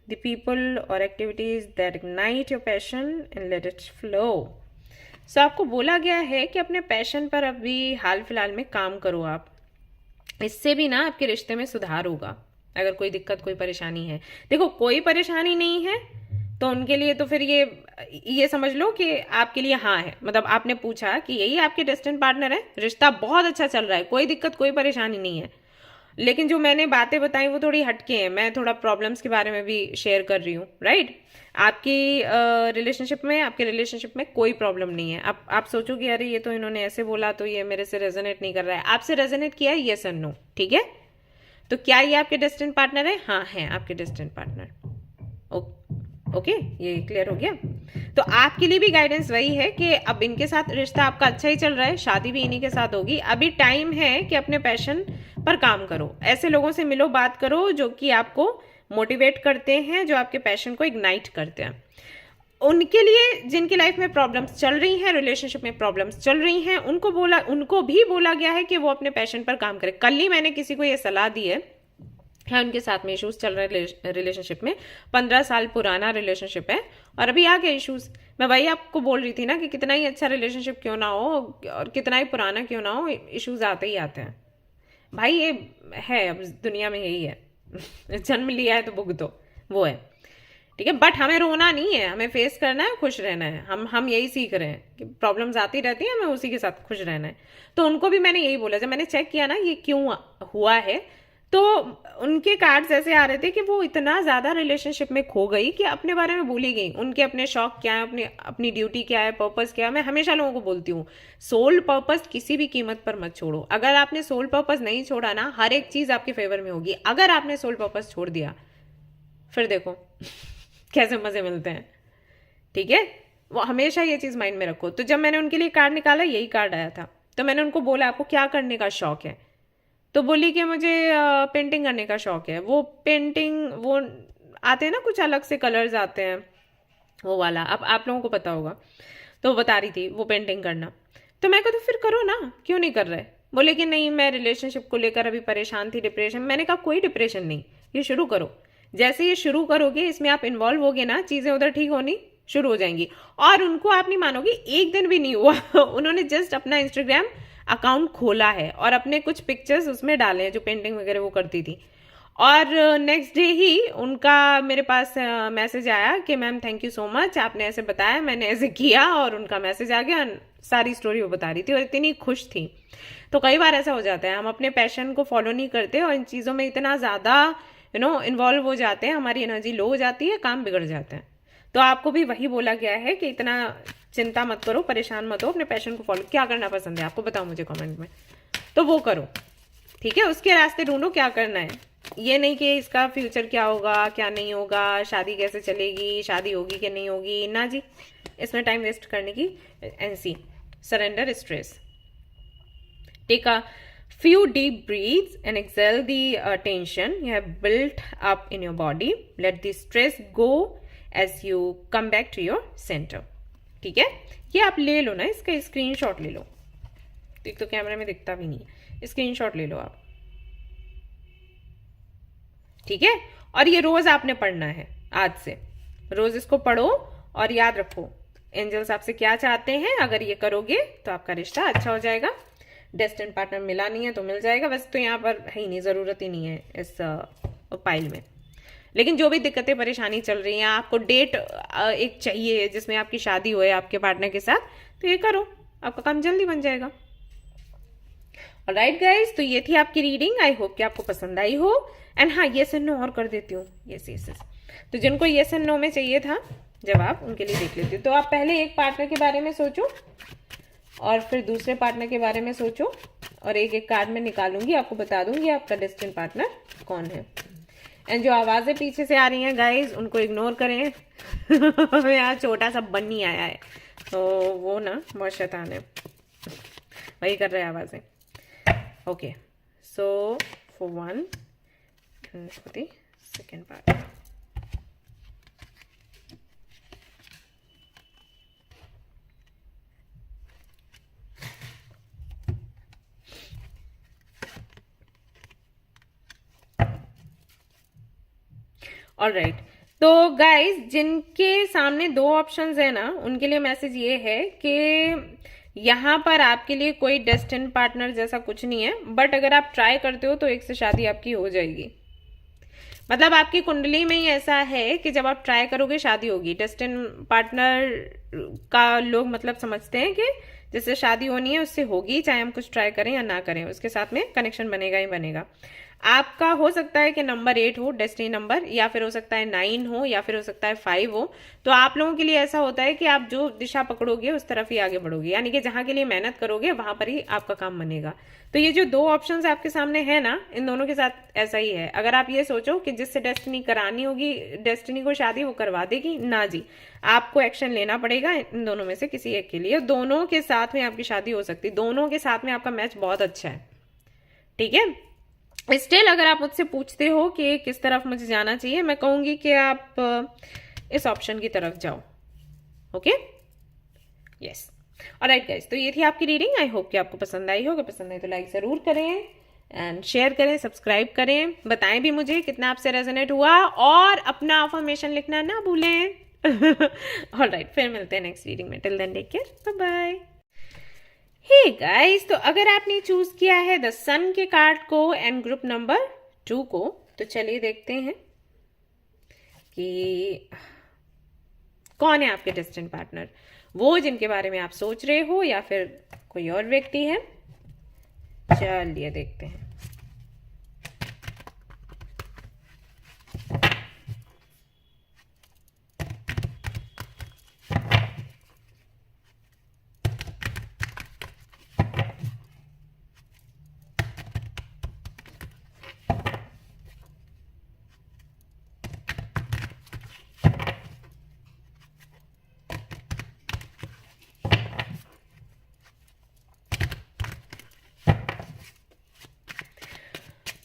the people or activities that ignite your passion and let it flow. So आपको बोला गया है कि अपने पैशन पर अभी हाल फिलहाल में काम करो आप. इससे भी ना आपके रिश्ते में सुधार होगा. अगर कोई दिक्कत, कोई परेशानी है, देखो कोई परेशानी नहीं है तो उनके लिए तो फिर ये समझ लो कि आपके लिए हाँ है. मतलब आपने पूछा कि यही आपके डेस्टिन्ड पार्टनर है, रिश्ता बहुत अच्छा चल रहा है, कोई दिक्कत, कोई परेशानी नहीं है. लेकिन जो मैंने बातें बताई वो थोड़ी हटके हैं, मैं थोड़ा प्रॉब्लम्स के बारे में भी शेयर कर रही हूँ. राइट, आपकी रिलेशनशिप में, आपके रिलेशनशिप में कोई प्रॉब्लम नहीं है. आप सोचोगे अरे ये तो इन्होंने ऐसे बोला तो ये मेरे से रेजोनेट नहीं कर रहा है. आपसे रेजोनेट किया है, यस और नो. ठीक है, तो क्या ये आपके डेस्टिन्ड पार्टनर है? हाँ है आपके डेस्टिन्ड पार्टनर. ओके, ये क्लियर हो गया. तो आपके लिए भी गाइडेंस वही है कि अब इनके साथ रिश्ता आपका अच्छा ही चल रहा है, शादी भी इन्हीं के साथ होगी. अभी टाइम है कि अपने पैशन पर काम करो, ऐसे लोगों से मिलो, बात करो जो कि आपको मोटिवेट करते हैं, जो आपके पैशन को इग्नाइट करते हैं. उनके लिए जिनकी लाइफ में प्रॉब्लम्स चल रही हैं, रिलेशनशिप में प्रॉब्लम्स चल रही हैं, उनको भी बोला गया है कि वो अपने पैशन पर काम करें. कल ही मैंने किसी को ये सलाह दी है, उनके साथ में इश्यूज चल रहे हैं रिलेशनशिप में, 15 साल पुराना रिलेशनशिप है और अभी आ गए इश्यूज. मैं वही आपको बोल रही थी ना कि कितना ही अच्छा रिलेशनशिप क्यों ना हो और कितना ही पुराना क्यों ना हो, इश्यूज आते ही आते हैं. भाई ये है, अब दुनिया में यही है. जन्म लिया है तो भुगतो, वो है. ठीक है। बट हमें रोना नहीं है, हमें फेस करना है, खुश रहना है। हम यही सीख रहे हैं कि प्रॉब्लम्स आती रहती है, हमें उसी के साथ खुश रहना है। तो उनको भी मैंने यही बोला, जब मैंने चेक किया ना ये क्यों हुआ है, तो उनके कार्ड्स ऐसे आ रहे थे कि वो इतना ज्यादा रिलेशनशिप में खो गई कि अपने बारे में भूल ही गई। उनके अपने शौक क्या है, अपनी अपनी ड्यूटी क्या है, पर्पस क्या है। मैं हमेशा लोगों को बोलती हूँ, सोल पर्पस किसी भी कीमत पर मत छोड़ो। अगर आपने सोल पर्पस नहीं छोड़ा ना, हर एक चीज आपके फेवर में होगी। अगर आपने सोल पर्पस छोड़ दिया, फिर देखो कैसे मजे मिलते हैं। ठीक है, वो हमेशा ये चीज माइंड में रखो। तो जब मैंने उनके लिए कार्ड निकाला, यही कार्ड आया था। तो मैंने उनको बोला आपको क्या करने का शौक है, तो बोली कि मुझे पेंटिंग करने का शौक है। वो पेंटिंग, वो आते हैं ना कुछ अलग से कलर्स आते हैं, वो वाला, अब आप लोगों को पता होगा। तो वो बता रही थी वो पेंटिंग करना। तो मैं कहा तो फिर करो ना, क्यों नहीं कर रहे। बोले कि नहीं मैं रिलेशनशिप को लेकर अभी परेशान थी, डिप्रेशन। मैंने कहा कोई डिप्रेशन नहीं, ये शुरू करो। जैसे ये शुरू करोगे, इसमें आप इन्वॉल्व होगे ना, चीजें उधर ठीक होनी शुरू हो जाएंगी। और उनको आप नहीं मानोगे, एक दिन भी नहीं हुआ उन्होंने जस्ट अपना इंस्टाग्राम अकाउंट खोला है और अपने कुछ पिक्चर्स उसमें डाले हैं जो पेंटिंग वगैरह वो करती थी। और नेक्स्ट डे ही उनका मेरे पास मैसेज आया कि ma'am thank you so much, आपने ऐसे बताया, मैंने ऐसे किया। और उनका मैसेज आ गया, सारी स्टोरी वो बता रही थी और इतनी खुश थी। तो कई बार ऐसा हो जाता है, हम अपने पैशन को फॉलो नहीं करते और इन चीज़ों में इतना ज़्यादा इन्वॉल्व हो जाते हैं, हमारी एनर्जी लो हो जाती है, काम बिगड़ जाते हैं। तो आपको भी वही बोला गया है कि इतना चिंता मत करो, परेशान मत हो, अपने पैशन को फॉलो। क्या करना पसंद है आपको, बताओ मुझे कमेंट में, तो वो करो। ठीक है, उसके रास्ते ढूंढो क्या करना है। ये नहीं कि इसका फ्यूचर क्या होगा क्या नहीं होगा, शादी कैसे चलेगी, शादी होगी कि नहीं होगी, ना जी, इसमें टाइम वेस्ट करने की। एनसी, surrender stress. Take a few deep breaths and exhale the tension you have built up in your body. Let the stress go as you come back to your center. ठीक है, ये आप ले लो ना, इसका स्क्रीनशॉट ले लो। एक तो कैमरे में दिखता भी नहीं है, स्क्रीनशॉट ले लो आप। ठीक है, और ये रोज आपने पढ़ना है, आज से रोज इसको पढ़ो और याद रखो एंजल्स आपसे क्या चाहते हैं। अगर ये करोगे तो आपका रिश्ता अच्छा हो जाएगा। डेस्टिन पार्टनर मिला नहीं है तो मिल जाएगा, वैसे तो यहाँ पर है ही नहीं, जरूरत ही नहीं है इस पाइल में। लेकिन जो भी दिक्कतें परेशानी चल रही हैं, आपको डेट एक चाहिए जिसमें आपकी शादी हो आपके पार्टनर के साथ, तो ये करो, आपका काम जल्दी बन जाएगा। ऑलराइट गाइस, तो ये थी आपकी रीडिंग। आई होप कि आपको पसंद आई हो। एंड हाँ, येस एंड नो और कर देती हूँ, यस। तो जिनको येस एंड नो में चाहिए था जवाब, उनके लिए देख लेती हूँ। तो आप पहले एक पार्टनर के बारे में सोचो और फिर दूसरे पार्टनर के बारे में सोचो, और एक एक कार्ड में निकालूंगी, आपको बता दूंगी आपका डेस्टिन पार्टनर कौन है। एंड जो आवाजें पीछे से आ रही हैं गाइस, उनको इग्नोर करें यहाँ छोटा सा बन्नी आया है, तो वो ना बहुत शैतान है, वही कर रहे हैं आवाजें। Okay, so for one second part. Alright, तो गाइस जिनके सामने दो ऑप्शंस है ना, उनके लिए मैसेज ये है कि यहाँ पर आपके लिए कोई डेस्टिन पार्टनर जैसा कुछ नहीं है। बट अगर आप ट्राई करते हो तो एक से शादी आपकी हो जाएगी। मतलब आपकी कुंडली में ही ऐसा है कि जब आप ट्राई करोगे शादी होगी। डेस्टिन पार्टनर का लोग मतलब समझते हैं कि जिससे शादी होनी है उससे होगी, चाहे हम कुछ ट्राई करें या ना करें, उसके साथ में कनेक्शन बनेगा ही बनेगा। आपका हो सकता है कि नंबर 8 हो डेस्टिनी नंबर, या फिर हो सकता है 9 हो, या फिर हो सकता है 5 हो। तो आप लोगों के लिए ऐसा होता है कि आप जो दिशा पकड़ोगे उस तरफ ही आगे बढ़ोगे, यानी कि जहां के लिए मेहनत करोगे वहां पर ही आपका काम बनेगा। तो ये जो दो ऑप्शंस आपके सामने है ना, इन दोनों के साथ ऐसा ही है। अगर आप ये सोचो कि जिससे डेस्टिनी करानी होगी, डेस्टिनी को शादी वो करवा देगी, ना जी, आपको एक्शन लेना पड़ेगा इन दोनों में से किसी एक के लिए। दोनों के साथ में आपकी शादी हो सकती है, दोनों के साथ में आपका मैच बहुत अच्छा है। ठीक है, स्टिल अगर आप मुझसे पूछते हो कि किस तरफ मुझे जाना चाहिए, मैं कहूंगी कि आप इस ऑप्शन की तरफ जाओ। Okay, yes. ऑलराइट गाइस, तो ये थी आपकी रीडिंग। आई होप कि आपको पसंद आई होगी। पसंद आई तो लाइक जरूर करें एंड शेयर करें, सब्सक्राइब करें। बताएं भी मुझे कितना आपसे रेजोनेट हुआ, और अपना अफर्मेशन लिखना ना भूलें। ऑलराइट, फिर मिलते हैं नेक्स्ट रीडिंग में। Till then take care, bye bye. Hey guys, तो अगर आपने चूज किया है द सन के कार्ड को एंड ग्रुप नंबर 2 को, तो चलिए देखते हैं कि कौन है आपके डेस्टिन्ड पार्टनर, वो जिनके बारे में आप सोच रहे हो या फिर कोई और व्यक्ति है। चलिए देखते हैं।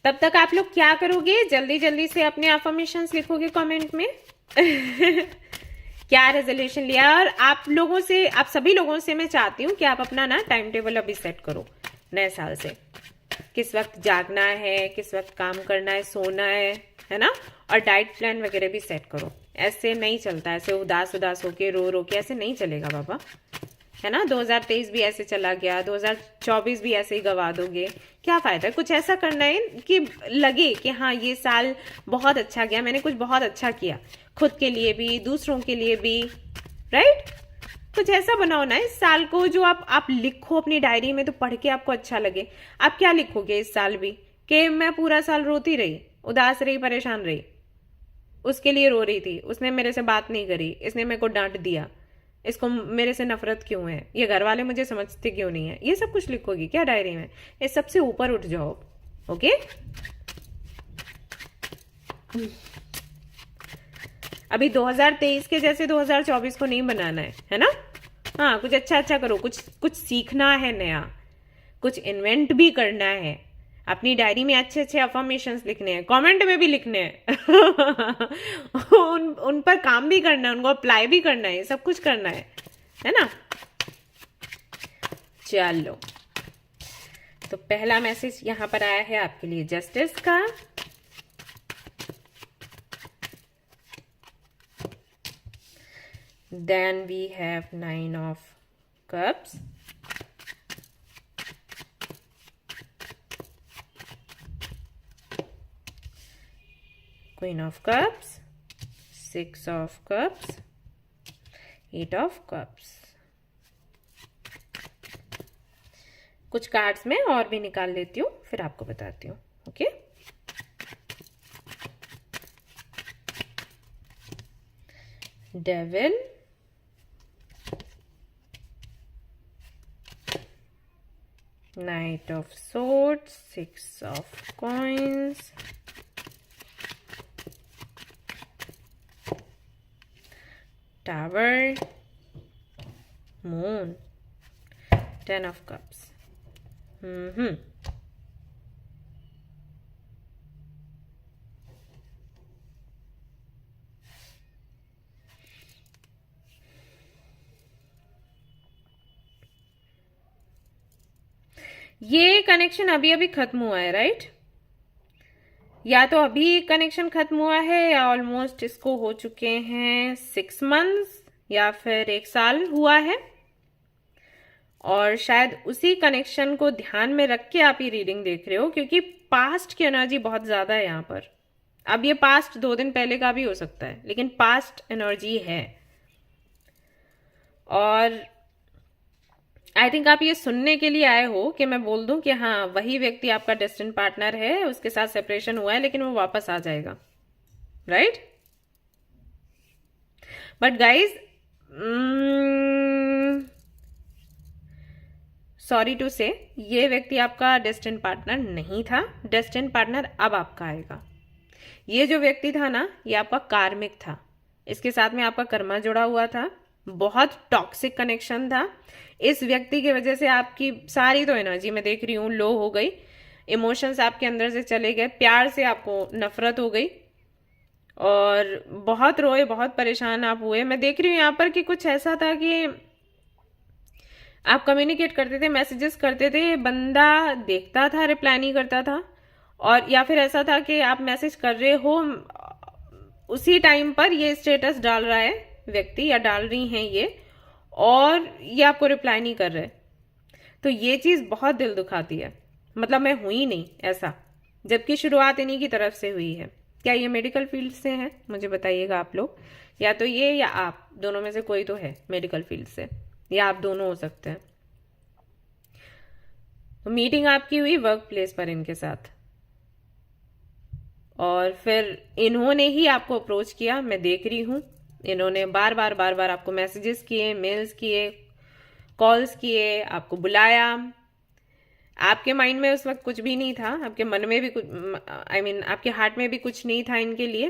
तब तक आप लोग क्या करोगे, जल्दी जल्दी से अपने अफर्मेशंस लिखोगे कमेंट में। क्या रेजोल्यूशन लिया। और आप लोगों से, आप सभी लोगों से मैं चाहती हूँ कि आप अपना ना टाइम टेबल अभी सेट करो नए साल से। किस वक्त जागना है, किस वक्त काम करना है, सोना है ना। और डाइट प्लान वगैरह भी सेट करो। ऐसे नहीं चलता, ऐसे उदास उदास होके रो के ऐसे नहीं चलेगा बाबा, है ना। 2023 भी ऐसे चला गया, 2024 भी ऐसे ही गवा दोगे, क्या फायदा। कुछ ऐसा करना है कि लगे कि हाँ ये साल बहुत अच्छा गया, मैंने कुछ बहुत अच्छा किया, खुद के लिए भी दूसरों के लिए भी, राइट। कुछ ऐसा बनाओ ना इस साल को जो आप लिखो अपनी डायरी में, तो पढ़ के आपको अच्छा लगे। आप क्या लिखोगे इस साल भी, कि मैं पूरा साल रोती रही, उदास रही, परेशान रही, उसके लिए रो रही थी, उसने मेरे से बात नहीं करी, इसने मेरे को डांट दिया, इसको मेरे से नफरत क्यों है, ये घर वाले मुझे समझते क्यों नहीं है। ये सब कुछ लिखोगी क्या डायरी में। इस सबसे ऊपर उठ जाओ, ओके। अभी 2023 के जैसे 2024 को नहीं बनाना है ना। हाँ, कुछ अच्छा अच्छा करो, कुछ सीखना है नया, कुछ इन्वेंट भी करना है। अपनी डायरी में अच्छे अच्छे अफर्मेशंस लिखने हैं, कमेंट में भी लिखने हैं। उन पर काम भी करना है, उनको अप्लाई भी करना है, सब कुछ करना है ना। चलो, तो पहला मैसेज यहां पर आया है आपके लिए जस्टिस का। Then we have 9 of cups, Queen of Cups, 6 of Cups, 8 of Cups। कुछ कार्ड्स में और भी निकाल लेती हूँ, फिर आपको बताती हूँ, okay. Devil, night of swords, 6 of coins, tower, moon, 10 of cups. ये कनेक्शन अभी अभी खत्म हुआ है, राइट। या तो अभी कनेक्शन खत्म हुआ है या ऑलमोस्ट इसको हो चुके हैं 6 मंथ्स या फिर 1 साल हुआ है। और शायद उसी कनेक्शन को ध्यान में रख के आप ये रीडिंग देख रहे हो, क्योंकि पास्ट की एनर्जी बहुत ज्यादा है यहाँ पर। अब ये पास्ट 2 दिन पहले का भी हो सकता है, लेकिन पास्ट एनर्जी है। और आई थिंक आप ये सुनने के लिए आए हो कि मैं बोल दूं कि हाँ वही व्यक्ति आपका डेस्टिन्ड पार्टनर है, उसके साथ सेपरेशन हुआ है लेकिन वो वापस आ जाएगा, right. But guys, sorry to say, ये व्यक्ति आपका डेस्टिन्ड पार्टनर नहीं था। डेस्टिन्ड पार्टनर अब आपका आएगा। ये जो व्यक्ति था ना, ये आपका कार्मिक था, इसके साथ में आपका कर्मा जुड़ा हुआ था, बहुत टॉक्सिक कनेक्शन था। इस व्यक्ति की वजह से आपकी सारी तो एनर्जी मैं देख रही हूँ लो हो गई, इमोशंस आपके अंदर से चले गए, प्यार से आपको नफरत हो गई और बहुत रोए, बहुत परेशान आप हुए। मैं देख रही हूँ यहाँ पर कि कुछ ऐसा था कि आप कम्युनिकेट करते थे, मैसेजेस करते थे, बंदा देखता था, रिप्लाई नहीं करता था। और या फिर ऐसा था कि आप मैसेज कर रहे हो, उसी टाइम पर ये स्टेटस डाल रहा है व्यक्ति या डाल रही हैं ये, और ये आपको रिप्लाई नहीं कर रहे। तो ये चीज बहुत दिल दुखाती है। मतलब मैं हुई नहीं ऐसा, जबकि शुरुआत इन्हीं की तरफ से हुई है। क्या ये मेडिकल फील्ड से हैं? मुझे बताइएगा आप लोग, या तो ये या आप, दोनों में से कोई तो है मेडिकल फील्ड से, या आप दोनों हो सकते हैं। तो मीटिंग आपकी हुई वर्क प्लेस पर इनके साथ, और फिर इन्होंने ही आपको अप्रोच किया। मैं देख रही हूं इन्होंने बार बार आपको मैसेजेस किए, मेल्स किए, कॉल्स किए, आपको बुलाया। आपके माइंड में उस वक्त कुछ भी नहीं था, आपके मन में भी कुछ, आई मीन आपके हार्ट में भी कुछ नहीं था, इनके लिए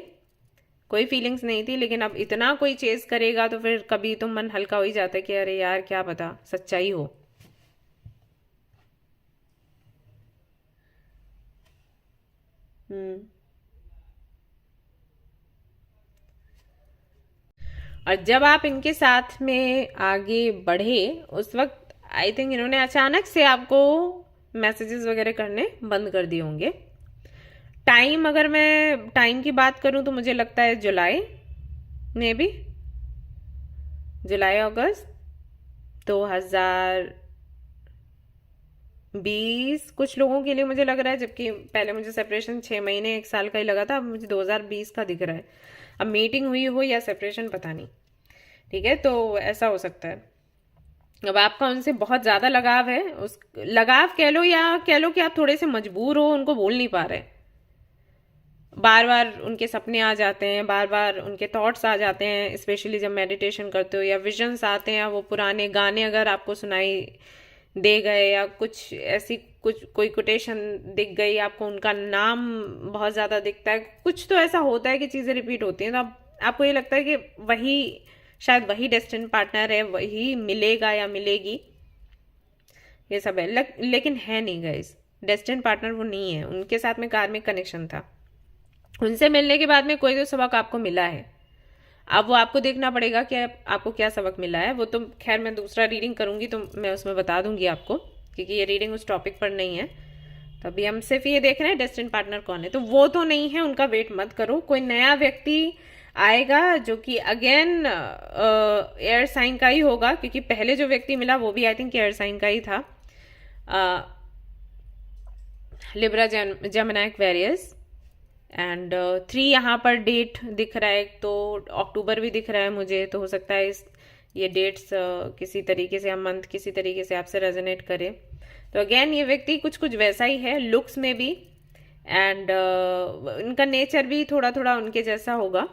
कोई फीलिंग्स नहीं थी। लेकिन अब इतना कोई चेस करेगा तो फिर कभी तो मन हल्का हो ही जाता है कि अरे यार क्या पता सच्चाई हो। हम्म। और जब आप इनके साथ में आगे बढ़े उस वक्त आई थिंक इन्होंने अचानक से आपको मैसेजेस वगैरह करने बंद कर दिए होंगे। टाइम, अगर मैं टाइम की बात करूं तो मुझे लगता है जुलाई, मे बी जुलाई अगस्त 2020 कुछ लोगों के लिए मुझे लग रहा है, जबकि पहले मुझे सेपरेशन 6 महीने 1 साल का ही लगा था, अब मुझे 2020 का दिख रहा है। अब मीटिंग हुई हो या सेपरेशन पता नहीं, ठीक है, तो ऐसा हो सकता है। अब आपका उनसे बहुत ज्यादा लगाव है, उस लगाव कह लो या कह लो कि आप थोड़े से मजबूर हो, उनको बोल नहीं पा रहे। बार बार उनके सपने आ जाते हैं, बार बार उनके थॉट्स आ जाते हैं, स्पेशली जब मेडिटेशन करते हो, या विजन्स आते हैं, वो पुराने गाने अगर आपको सुनाई दे गए, या कुछ ऐसी कुछ कोई कोटेशन दिख गई आपको, उनका नाम बहुत ज्यादा दिखता है, कुछ तो ऐसा होता है कि चीजें रिपीट होती हैं, तो आपको ये लगता है कि वही शायद वही डेस्टिनी पार्टनर है, वही मिलेगा या मिलेगी, ये सब है। लेकिन है नहीं गाइस, डेस्टिनी पार्टनर वो नहीं है, उनके साथ में कार्मिक कनेक्शन था। उनसे मिलने के बाद में कोई तो सबक आपको मिला है। अब वो आपको देखना पड़ेगा कि आपको क्या सबक मिला है। वो तो खैर मैं दूसरा रीडिंग करूंगी तो मैं उसमें बता दूंगी आपको, क्योंकि ये रीडिंग उस टॉपिक पर नहीं है। तो अभी हम सिर्फ ये देख रहे हैं डेस्टिनी पार्टनर कौन है, तो वो तो नहीं है, उनका वेट मत करो। कोई नया व्यक्ति आएगा जो कि अगेन एयर साइन का ही होगा, क्योंकि पहले जो व्यक्ति मिला वो भी आई थिंक एयर साइन का ही था, लिब्रा, जेमिनी, एक्वेरियस। एंड 3 यहाँ पर डेट दिख रहा है, तो अक्टूबर भी दिख रहा है मुझे, तो हो सकता है ये डेट्स किसी तरीके से, हम मंथ किसी तरीके से आपसे रेजोनेट करे। तो अगेन ये व्यक्ति कुछ कुछ वैसा ही है लुक्स में भी, एंड इनका नेचर भी थोड़ा थोड़ा उनके जैसा होगा,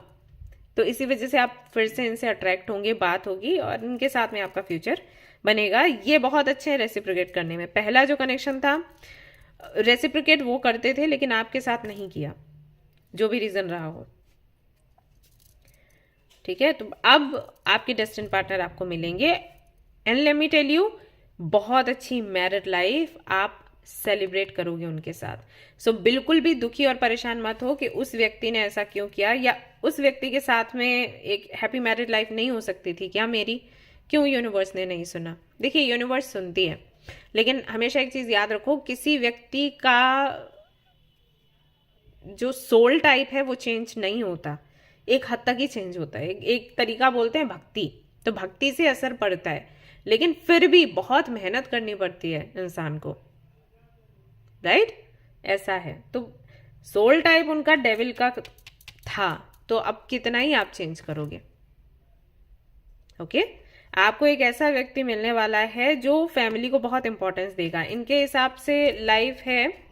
तो इसी वजह से आप फिर से इनसे अट्रैक्ट होंगे, बात होगी और इनके साथ में आपका फ्यूचर बनेगा। ये बहुत अच्छे हैं रेसिप्रोकेट करने में। पहला जो कनेक्शन था रेसिप्रोकेट वो करते थे, लेकिन आपके साथ नहीं किया, जो भी रीजन रहा हो, ठीक है। तो अब आपके डेस्टिनी पार्टनर आपको मिलेंगे, and let me tell you, बहुत अच्छी मैरिड लाइफ आप सेलिब्रेट करोगे उनके साथ। सो बिल्कुल भी दुखी और परेशान मत हो कि उस व्यक्ति ने ऐसा क्यों किया, या उस व्यक्ति के साथ में एक हैप्पी मैरिड लाइफ नहीं हो सकती थी क्या मेरी, क्यों यूनिवर्स ने नहीं सुना। देखिए यूनिवर्स सुनती है, लेकिन हमेशा एक चीज याद रखो, किसी व्यक्ति का जो सोल टाइप है वो चेंज नहीं होता, एक हद तक ही चेंज होता है। एक तरीका बोलते हैं भक्ति, तो भक्ति से असर पड़ता है, लेकिन फिर भी बहुत मेहनत करनी पड़ती है इंसान को, राइट, ऐसा है। तो सोल टाइप उनका डेविल का था, तो अब कितना ही आप चेंज करोगे, ओके। आपको एक ऐसा व्यक्ति मिलने वाला है जो फैमिली को बहुत इंपॉर्टेंस देगा। इनके हिसाब से लाइफ है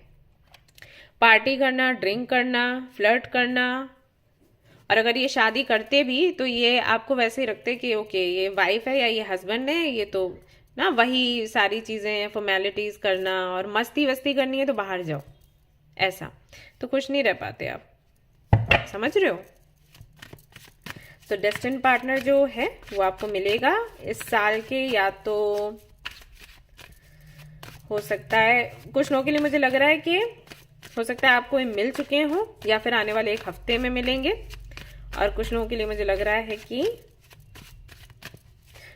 पार्टी करना, ड्रिंक करना, फ्लर्ट करना, और अगर ये शादी करते भी तो ये आपको वैसे ही रखते कि ओके ये वाइफ है या ये हस्बैंड है, ये तो ना वही सारी चीजें फॉर्मेलिटीज करना और मस्ती वस्ती करनी है तो बाहर जाओ, ऐसा तो खुश नहीं रह पाते आप, समझ रहे हो। तो डेस्टिनी पार्टनर जो है वो आपको मिलेगा इस साल के, या तो हो सकता है कुछ लोगों के लिए मुझे लग रहा है कि हो सकता है आपको मिल चुके हों या फिर आने वाले 1 हफ्ते में मिलेंगे, और कुछ लोगों के लिए मुझे लग रहा है कि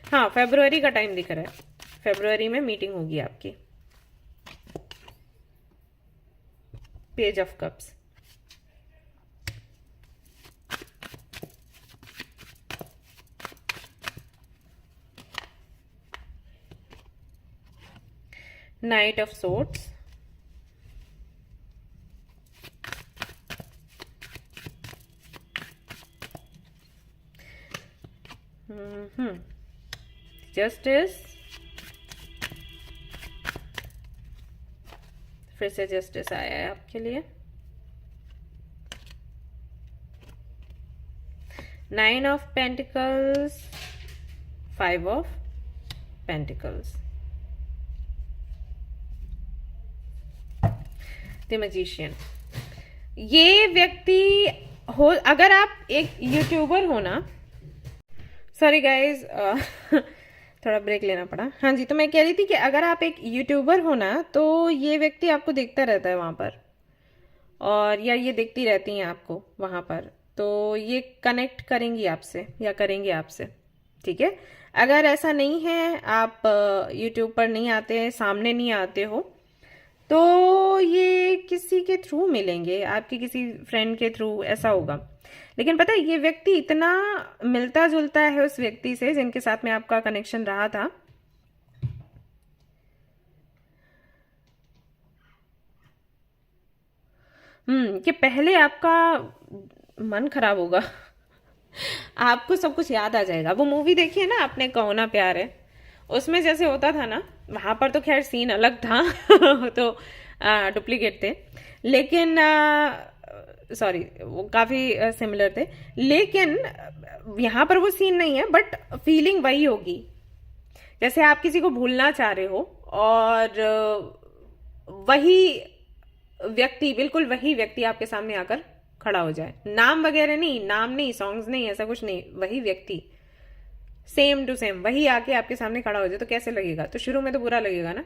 हाँ फरवरी का टाइम दिख रहा है, फरवरी में मीटिंग होगी आपकी। Page of cups, night of swords, justice, फिर से जस्टिस आया है आपके लिए। 9 of pentacles, 5 of pentacles, the magician. ये व्यक्ति हो, अगर आप एक यूट्यूबर हो ना, सॉरी गाइज थोड़ा ब्रेक लेना पड़ा। हाँ जी, तो मैं कह रही थी कि अगर आप एक यूट्यूबर हो ना, तो ये व्यक्ति आपको देखता रहता है वहां पर, और या ये देखती रहती हैं आपको वहां पर, तो ये कनेक्ट करेंगी आपसे या करेंगे आपसे, ठीक है। अगर ऐसा नहीं है, आप यूट्यूब पर नहीं आते, सामने नहीं आते हो, तो ये किसी के थ्रू मिलेंगे, आपके किसी फ्रेंड के थ्रू, ऐसा होगा। लेकिन पता है, ये व्यक्ति इतना मिलता जुलता है उस व्यक्ति से जिनके साथ में आपका कनेक्शन रहा था। कि पहले आपका मन खराब होगा आपको सब कुछ याद आ जाएगा। वो मूवी देखी है ना आपने, कहो ना प्यार है, उसमें जैसे होता था ना, वहां पर तो खैर सीन अलग था तो डुप्लीकेट थे, लेकिन सॉरी वो काफी सिमिलर थे, लेकिन यहाँ पर वो सीन नहीं है, बट फीलिंग वही होगी। जैसे आप किसी को भूलना चाह रहे हो और वही व्यक्ति, बिल्कुल वही व्यक्ति आपके सामने आकर खड़ा हो जाए, नाम वगैरह नहीं, नाम नहीं, सॉन्ग्स नहीं, ऐसा कुछ नहीं, वही व्यक्ति सेम टू सेम वही आके आपके सामने खड़ा हो जाए, तो कैसे लगेगा? तो शुरू में तो बुरा लगेगा ना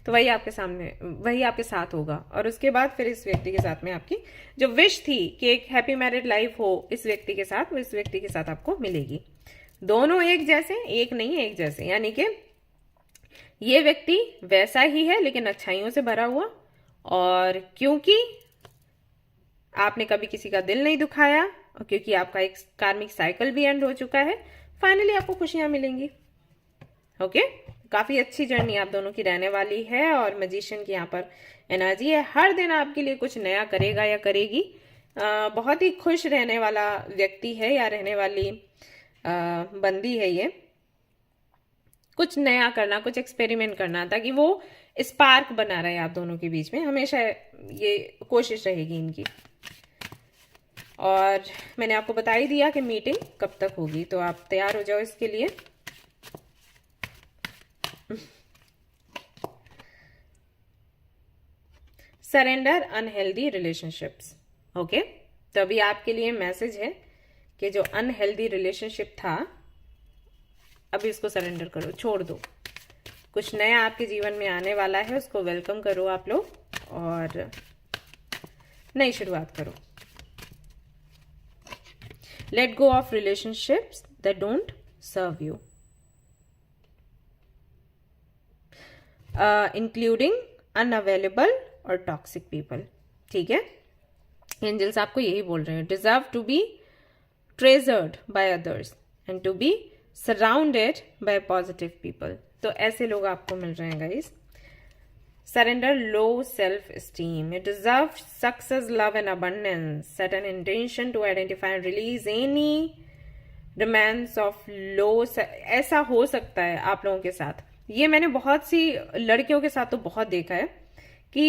तो वही आपके सामने, वही आपके साथ होगा, और उसके बाद फिर इस व्यक्ति के साथ में आपकी जो विश थी कि एक हैप्पी मैरिड लाइफ हो इस व्यक्ति के साथ, वो इस व्यक्ति के साथ आपको मिलेगी। दोनों एक जैसे, एक नहीं एक जैसे, यानी कि ये व्यक्ति वैसा ही है लेकिन अच्छाइयों से भरा हुआ, और क्योंकि आपने कभी किसी का दिल नहीं दुखाया और क्योंकि आपका एक कार्मिक साइकिल भी एंड हो चुका है, फाइनली आपको खुशियां मिलेंगी। ओके, काफी अच्छी जर्नी आप दोनों की रहने वाली है, और मैजिशियन की यहाँ पर एनर्जी है, हर दिन आपके लिए कुछ नया करेगा या करेगी। बहुत ही खुश रहने वाला व्यक्ति है या रहने वाली बंदी है ये। कुछ नया करना, कुछ एक्सपेरिमेंट करना, ताकि वो स्पार्क बना रहे आप दोनों के बीच में, हमेशा ये कोशिश रहेगी इनकी। और मैंने आपको बता ही दिया कि मीटिंग कब तक होगी, तो आप तैयार हो जाओ इसके लिए। Surrender unhealthy relationships. ओके, तो अभी आपके लिए मैसेज है कि जो अनहेल्दी रिलेशनशिप था, अभी इसको सरेंडर करो, छोड़ दो। कुछ नया आपके जीवन में आने वाला है, उसको वेलकम करो आप लोग और नई शुरुआत करो। Let go of relationships that don't serve you, including unavailable और टॉक्सिक पीपल। ठीक है, एंजल्स आपको यही बोल रहे हैं। Deserve to be treasured by others and to be surrounded by positive people. तो ऐसे लोग आपको मिल रहे हैं guys. Surrender low self-esteem. You deserve success, love and abundance. Set an intention to identify and release any demands of low. ऐसा हो सकता है आप लोगों के साथ, ये मैंने बहुत सी लड़कियों के साथ तो बहुत देखा है कि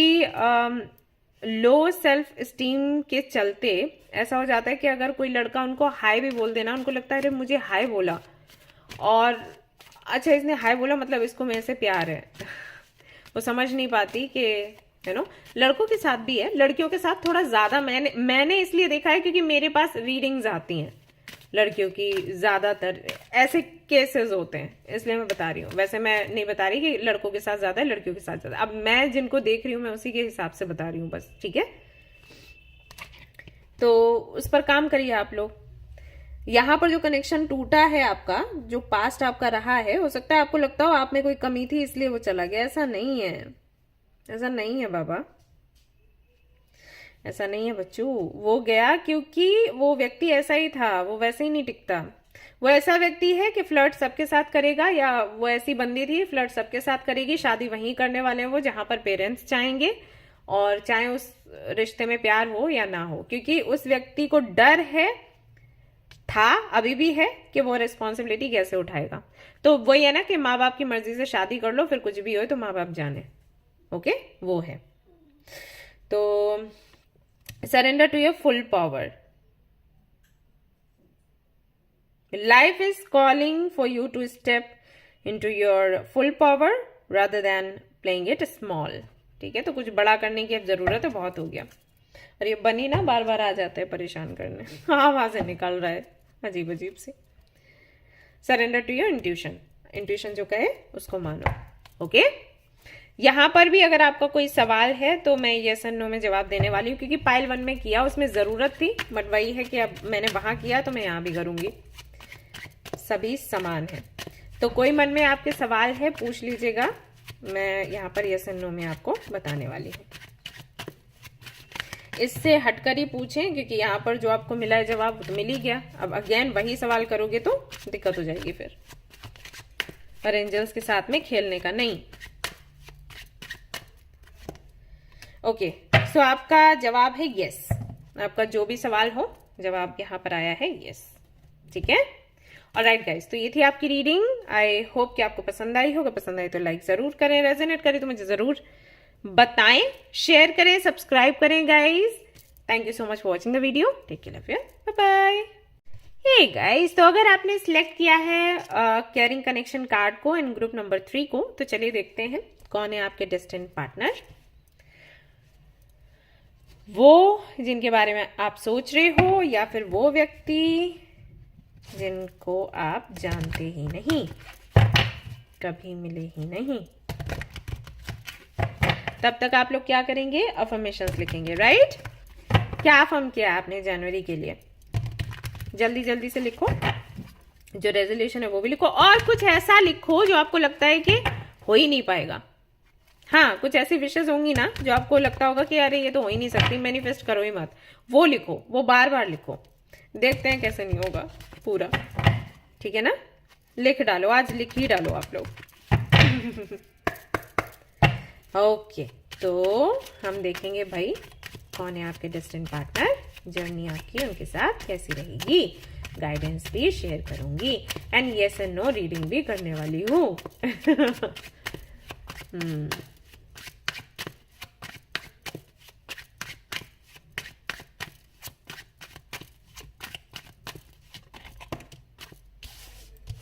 लो सेल्फ स्टीम के चलते ऐसा हो जाता है कि अगर कोई लड़का उनको हाई भी बोल देना, उनको लगता है अरे मुझे हाई बोला, और अच्छा इसने हाई बोला मतलब इसको मेरे से प्यार है वो समझ नहीं पाती कि लड़कों के साथ भी है, लड़कियों के साथ थोड़ा ज्यादा मैंने इसलिए देखा है क्योंकि मेरे पास रीडिंग्स आती हैं लड़कियों की, ज्यादातर ऐसे केसेस होते हैं, इसलिए मैं बता रही हूँ। वैसे मैं नहीं बता रही कि लड़कों के साथ ज्यादा है लड़कियों के साथ ज्यादा, अब मैं जिनको देख रही हूँ मैं उसी के हिसाब से बता रही हूँ बस, ठीक है। तो उस पर काम करिए आप लोग। यहाँ पर जो कनेक्शन टूटा है आपका, जो पास्ट आपका रहा है, हो सकता है आपको लगता हो आप में कोई कमी थी इसलिए वो चला गया, ऐसा नहीं है, ऐसा नहीं है बाबा, ऐसा नहीं है बच्चों। वो गया क्योंकि वो व्यक्ति ऐसा ही था, वो वैसे ही नहीं टिकता। वो ऐसा व्यक्ति है कि फ्लर्ट सबके साथ करेगा, या वो ऐसी बंदी थी फ्लर्ट सबके साथ करेगी, शादी वहीं करने वाले हैं वो जहां पर पेरेंट्स चाहेंगे, और चाहे उस रिश्ते में प्यार हो या ना हो, क्योंकि उस व्यक्ति को डर है था, अभी भी है कि वो रिस्पॉन्सिबिलिटी कैसे उठाएगा। तो वही है ना कि माँ बाप की मर्जी से शादी कर लो, फिर कुछ भी हो तो माँ बाप जाने। ओके, वो है। तो surrender to your full power. Life is calling for you to step into your full power rather than playing it small. ठीक है, तो कुछ बड़ा करने की अब जरूरत है, बहुत हो गया। और ये बनी ना बार बार आ जाता है परेशान करने। हाँ, वहां से निकल रहा है अजीब अजीब से। Surrender to your intuition. Intuition जो कहे उसको मानो। ओके, यहां पर भी अगर आपका कोई सवाल है तो मैं यस एंड नो में जवाब देने वाली हूँ, क्योंकि पाइल 1 में किया उसमें जरूरत थी, बट वही है कि अब मैंने वहां किया तो मैं यहां भी करूंगी। सभी समान है। तो कोई मन में आपके सवाल है पूछ लीजिएगा, मैं यहाँ पर यस एंड नो में आपको बताने वाली हूँ। इससे हटकर ही पूछें, क्योंकि यहाँ पर जो आपको मिला है जवाब तो मिल ही गया। अब अगेन वही सवाल करोगे तो दिक्कत हो जाएगी फिर, और एंजल्स के साथ में खेलने का नहीं। ओके, सो आपका जवाब है यस। आपका जो भी सवाल हो जवाब यहाँ पर आया है यस। ठीक है, ऑलराइट गाइस, तो ये थी आपकी रीडिंग। आई होप कि आपको पसंद आई होगा। पसंद आई तो लाइक जरूर करें, रेजोनेट करें तो मुझे जरूर बताएं, शेयर करें, सब्सक्राइब करें guys. Thank you so much for watching the video. Take care, love you, bye bye. Hey guys, तो अगर आपने सिलेक्ट किया है केयरिंग कनेक्शन कार्ड को इन ग्रुप नंबर 3 को, तो चलिए देखते हैं कौन है आपके डेस्टिन्ड पार्टनर। वो जिनके बारे में आप सोच रहे हो, या फिर वो व्यक्ति जिनको आप जानते ही नहीं, कभी मिले ही नहीं। तब तक आप लोग क्या करेंगे? अफर्मेशंस लिखेंगे, राइट? क्या अफर्म किया आपने जनवरी के लिए? जल्दी जल्दी से लिखो। जो रेजोल्यूशन है वो भी लिखो, और कुछ ऐसा लिखो जो आपको लगता है कि हो ही नहीं पाएगा। हाँ, कुछ ऐसी विशेष होंगी ना जो आपको लगता होगा कि अरे ये तो हो ही नहीं सकती, मैनिफेस्ट करो ही मत। वो लिखो, वो बार बार लिखो, देखते हैं कैसे नहीं होगा पूरा। ठीक है ना? लिख डालो, आज लिख ही डालो आप लोग। ओके, तो हम देखेंगे भाई कौन है आपके डेस्टिन्ड पार्टनर, जर्नी आपकी उनके साथ कैसी रहेगी। गाइडेंस भी शेयर करूंगी, and yes and no reading भी करने वाली हूँ।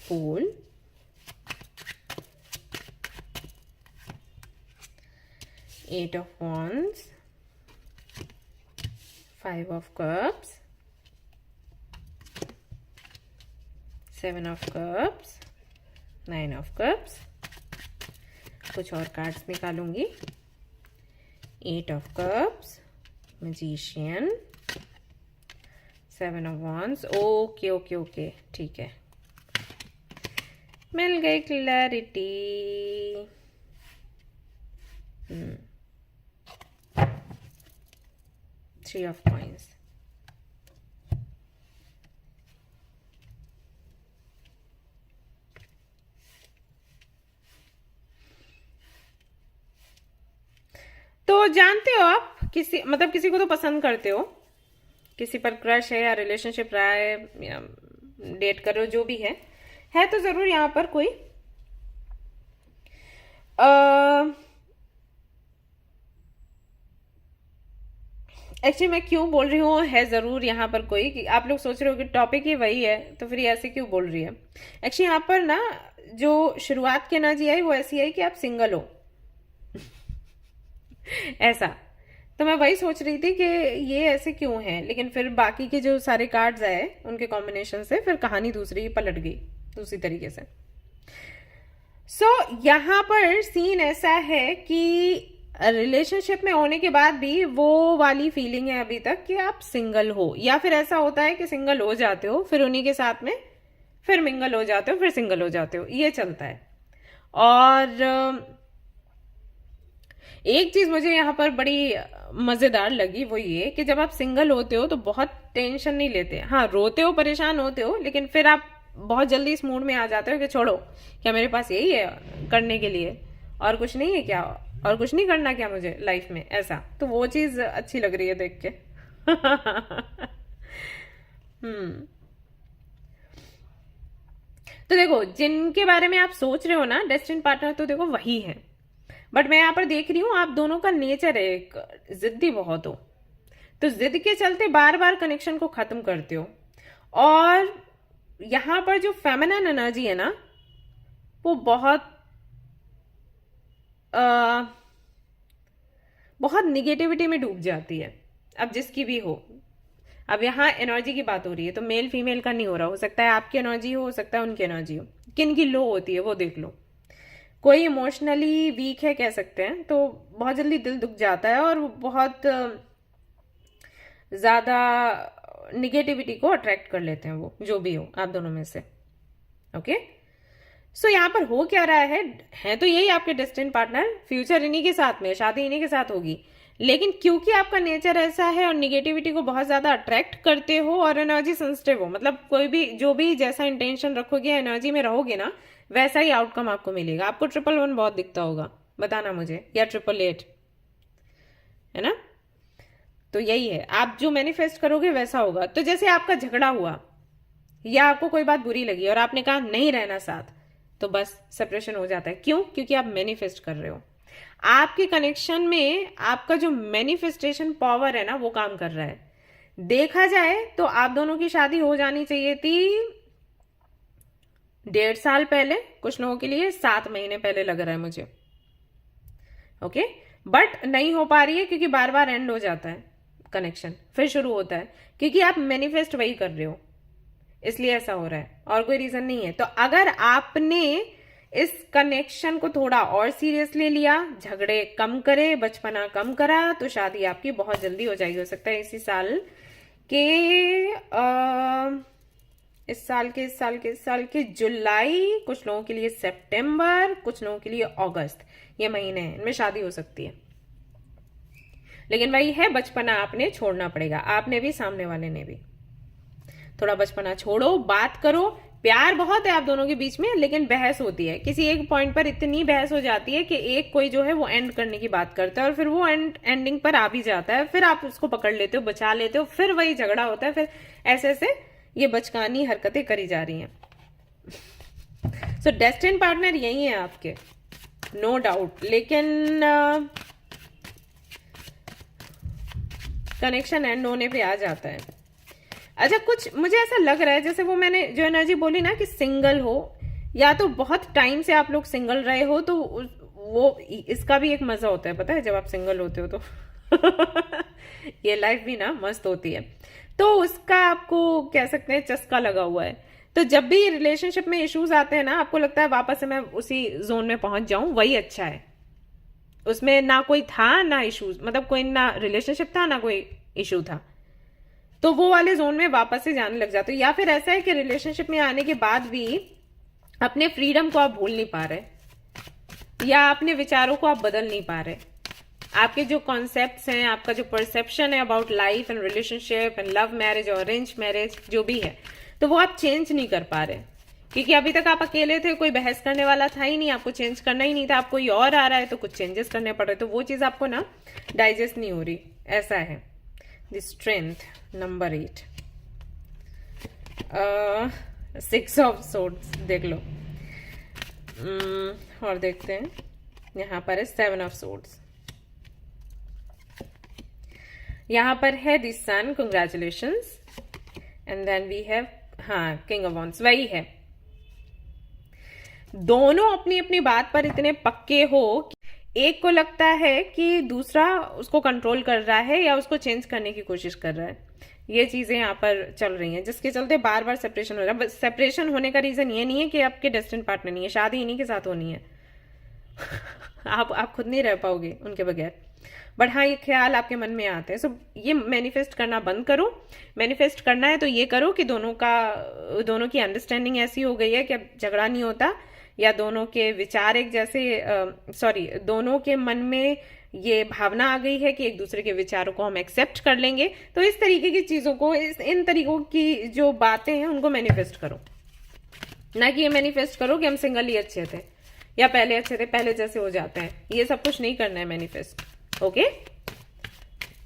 Fool, 8 of Wands, 5 of Cups, 7 of Cups, 9 of Cups। कुछ और कार्ड्स निकालूंगी। 8 of Cups, Magician, 7 of Wands। Okay okay okay, ठीक है, मिल गई क्लैरिटी। 3 of Coins। तो जानते हो आप किसी किसी को तो पसंद करते हो, किसी पर क्रश है या रिलेशनशिप रहा है या डेट कर रहे हो, जो भी है तो जरूर यहाँ पर कोई एक्चुअली मैं क्यों बोल रही हूँ है जरूर यहाँ पर कोई, कि आप लोग सोच रहे हो कि टॉपिक ही वही है तो फिर ऐसे क्यों बोल रही है। एक्चुअली यहाँ पर ना जो शुरुआत की एनर्जी आई वो ऐसी आई कि आप सिंगल हो। ऐसा, तो मैं वही सोच रही थी कि ये ऐसे क्यों है, लेकिन फिर बाकी के जो सारे कार्ड्स आए उनके कॉम्बिनेशन से फिर कहानी दूसरी पलट गई दूसरी तरीके से। सो यहाँ पर सीन ऐसा है कि रिलेशनशिप में होने के बाद भी वो वाली फीलिंग है अभी तक कि आप सिंगल हो, या फिर ऐसा होता है कि सिंगल हो जाते हो फिर उन्हीं के साथ में फिर मिंगल हो जाते हो फिर सिंगल हो जाते हो, ये चलता है। और एक चीज मुझे यहाँ पर बड़ी मजेदार लगी, वो ये कि जब आप सिंगल होते हो तो बहुत टेंशन नहीं लेते। हाँ, रोते हो, परेशान होते हो, लेकिन फिर आप बहुत जल्दी इस मूड में आ जाते हो कि छोड़ो, क्या मेरे पास यही है करने के लिए, और कुछ नहीं है क्या, और कुछ नहीं करना क्या मुझे लाइफ में, ऐसा। तो वो चीज अच्छी लग रही है देख के। तो देखो, जिनके बारे में आप सोच रहे हो ना डेस्टिनी पार्टनर, तो देखो वही है। बट मैं यहाँ पर देख रही हूँ आप दोनों का नेचर है एक जिद्दी बहुत हो, तो जिद के चलते बार बार कनेक्शन को खत्म करते हो। और यहां पर जो फेमिनिन एनर्जी है ना, वो बहुत निगेटिविटी में डूब जाती है, अब जिसकी भी हो। अब यहाँ एनर्जी की बात हो रही है, तो मेल फीमेल का नहीं हो रहा, हो सकता है आपकी एनर्जी हो सकता है उनकी एनर्जी हो। किन की लो होती है वो देख लो। कोई इमोशनली वीक है कह सकते हैं, तो बहुत जल्दी दिल दुख जाता है और वो बहुत ज्यादा निगेटिविटी को अट्रैक्ट कर लेते हैं, वो जो भी हो आप दोनों में से। ओके, सो यहाँ पर हो क्या रहा है तो यही आपके डेस्टिनी पार्टनर, फ्यूचर इन्हीं के साथ में, शादी इन्हीं के साथ होगी। लेकिन क्योंकि आपका नेचर ऐसा है और निगेटिविटी को बहुत ज्यादा अट्रैक्ट करते हो और एनर्जी सेंसिटिव हो, मतलब कोई भी जो भी जैसा इंटेंशन रखोगे, एनर्जी में रहोगे ना, वैसा ही आउटकम आपको मिलेगा। आपको 111 बहुत दिखता होगा, बताना मुझे, या 888, है ना। तो यही है, आप जो मैनिफेस्ट करोगे वैसा होगा। तो जैसे आपका झगड़ा हुआ या आपको कोई बात बुरी लगी और आपने कहा नहीं रहना साथ, तो बस सेपरेशन हो जाता है। क्यों? क्योंकि आप मैनिफेस्ट कर रहे हो। आपके कनेक्शन में आपका जो मैनिफेस्टेशन पावर है ना, वो काम कर रहा है। देखा जाए तो आप दोनों की शादी हो जानी चाहिए थी 1.5 साल पहले, कुछ लोगों के लिए 7 महीने पहले लग रहा है मुझे। ओके, बट नहीं हो पा रही है क्योंकि बार बार एंड हो जाता है कनेक्शन, फिर शुरू होता है, क्योंकि आप मैनिफेस्ट वही कर रहे हो, इसलिए ऐसा हो रहा है, और कोई रीजन नहीं है। तो अगर आपने इस कनेक्शन को थोड़ा और सीरियसली लिया, झगड़े कम करे, बचपना कम करा, तो शादी आपकी बहुत जल्दी हो जाएगी। हो सकता है इसी साल के इस साल के जुलाई, कुछ लोगों के लिए सितंबर, कुछ लोगों के लिए अगस्त, ये महीने हैं, इनमें शादी हो सकती है। लेकिन वही है, बचपना आपने छोड़ना पड़ेगा, आपने भी, सामने वाले ने भी। थोड़ा बचपना छोड़ो, बात करो। प्यार बहुत है आप दोनों के बीच में, लेकिन बहस होती है किसी एक पॉइंट पर, इतनी बहस हो जाती है कि एक कोई जो है वो एंड करने की बात करता है और फिर वो एंडिंग पर आ भी जाता है, फिर आप उसको पकड़ लेते हो, बचा लेते हो, फिर वही झगड़ा होता है, फिर ऐसे ऐसे ये बचकानी हरकतें करी जा रही हैं। सो डेस्टिनी पार्टनर यही है आपके, नो डाउट। लेकिन कनेक्शन एंड होने पे आ जाता है। अच्छा, कुछ मुझे ऐसा लग रहा है जैसे वो मैंने जो एनर्जी बोली ना कि सिंगल हो, या तो बहुत टाइम से आप लोग सिंगल रहे हो, तो वो इसका भी एक मजा होता है, पता है, जब आप सिंगल होते हो तो ये लाइफ भी ना मस्त होती है। तो उसका आपको कह सकते हैं चस्का लगा हुआ है। तो जब भी रिलेशनशिप में इश्यूज आते हैं ना, आपको लगता है वापस से मैं उसी जोन में पहुंच जाऊं, वही अच्छा है। उसमें ना कोई था ना इश्यूज, मतलब कोई ना रिलेशनशिप था ना कोई इशू था, तो वो वाले जोन में वापस से जाने लग जाते हो। या फिर ऐसा है कि रिलेशनशिप में आने के बाद भी अपने फ्रीडम को आप भूल नहीं पा रहे, या अपने विचारों को आप बदल नहीं पा रहे। आपके जो कॉन्सेप्ट्स हैं, आपका जो परसेप्शन है about life and relationship and love marriage और अरेंज मैरिज जो भी है, तो वो आप चेंज नहीं कर पा रहे, क्योंकि अभी तक आप अकेले थे, कोई बहस करने वाला था ही नहीं, आपको चेंज करना ही नहीं था। आप कोई और आ रहा है तो कुछ चेंजेस करने पड़ रहे, तो वो चीज आपको ना डाइजेस्ट नहीं हो रही, ऐसा है। The strength number 8, 6 of swords देख लो। और देखते हैं, यहां पर है 7 ऑफ सोर्ड्स, यहां पर है the sun, congratulations, and then we have, हाँ, किंग ऑफ वॉन्ड्स, वही है। दोनों अपनी अपनी बात पर इतने पक्के हो, एक को लगता है कि दूसरा उसको कंट्रोल कर रहा है या उसको चेंज करने की कोशिश कर रहा है। ये चीजें यहाँ पर चल रही हैं, जिसके चलते बार बार सेपरेशन हो रहा है। सेपरेशन होने का रीजन ये नहीं है कि आपके डेस्टिनी पार्टनर नहीं है, शादी इन्हीं के साथ होनी है आप खुद नहीं रह पाओगे उनके बगैर, बट हाँ, ये ख्याल आपके मन में आते हैं। सो ये मैनिफेस्ट करना बंद करो। मैनिफेस्ट करना है तो ये करो कि दोनों की अंडरस्टैंडिंग ऐसी हो गई है कि अब झगड़ा नहीं होता, या दोनों के विचार एक जैसे, दोनों के मन में ये भावना आ गई है कि एक दूसरे के विचारों को हम एक्सेप्ट कर लेंगे। तो इस तरीके की चीजों को, इन तरीकों की जो बातें हैं उनको मैनिफेस्ट करो, ना कि ये मैनिफेस्ट करो कि हम सिंगल ही अच्छे थे या पहले अच्छे थे, पहले जैसे हो जाते हैं। ये सब कुछ नहीं करना है मैनिफेस्ट, ओके।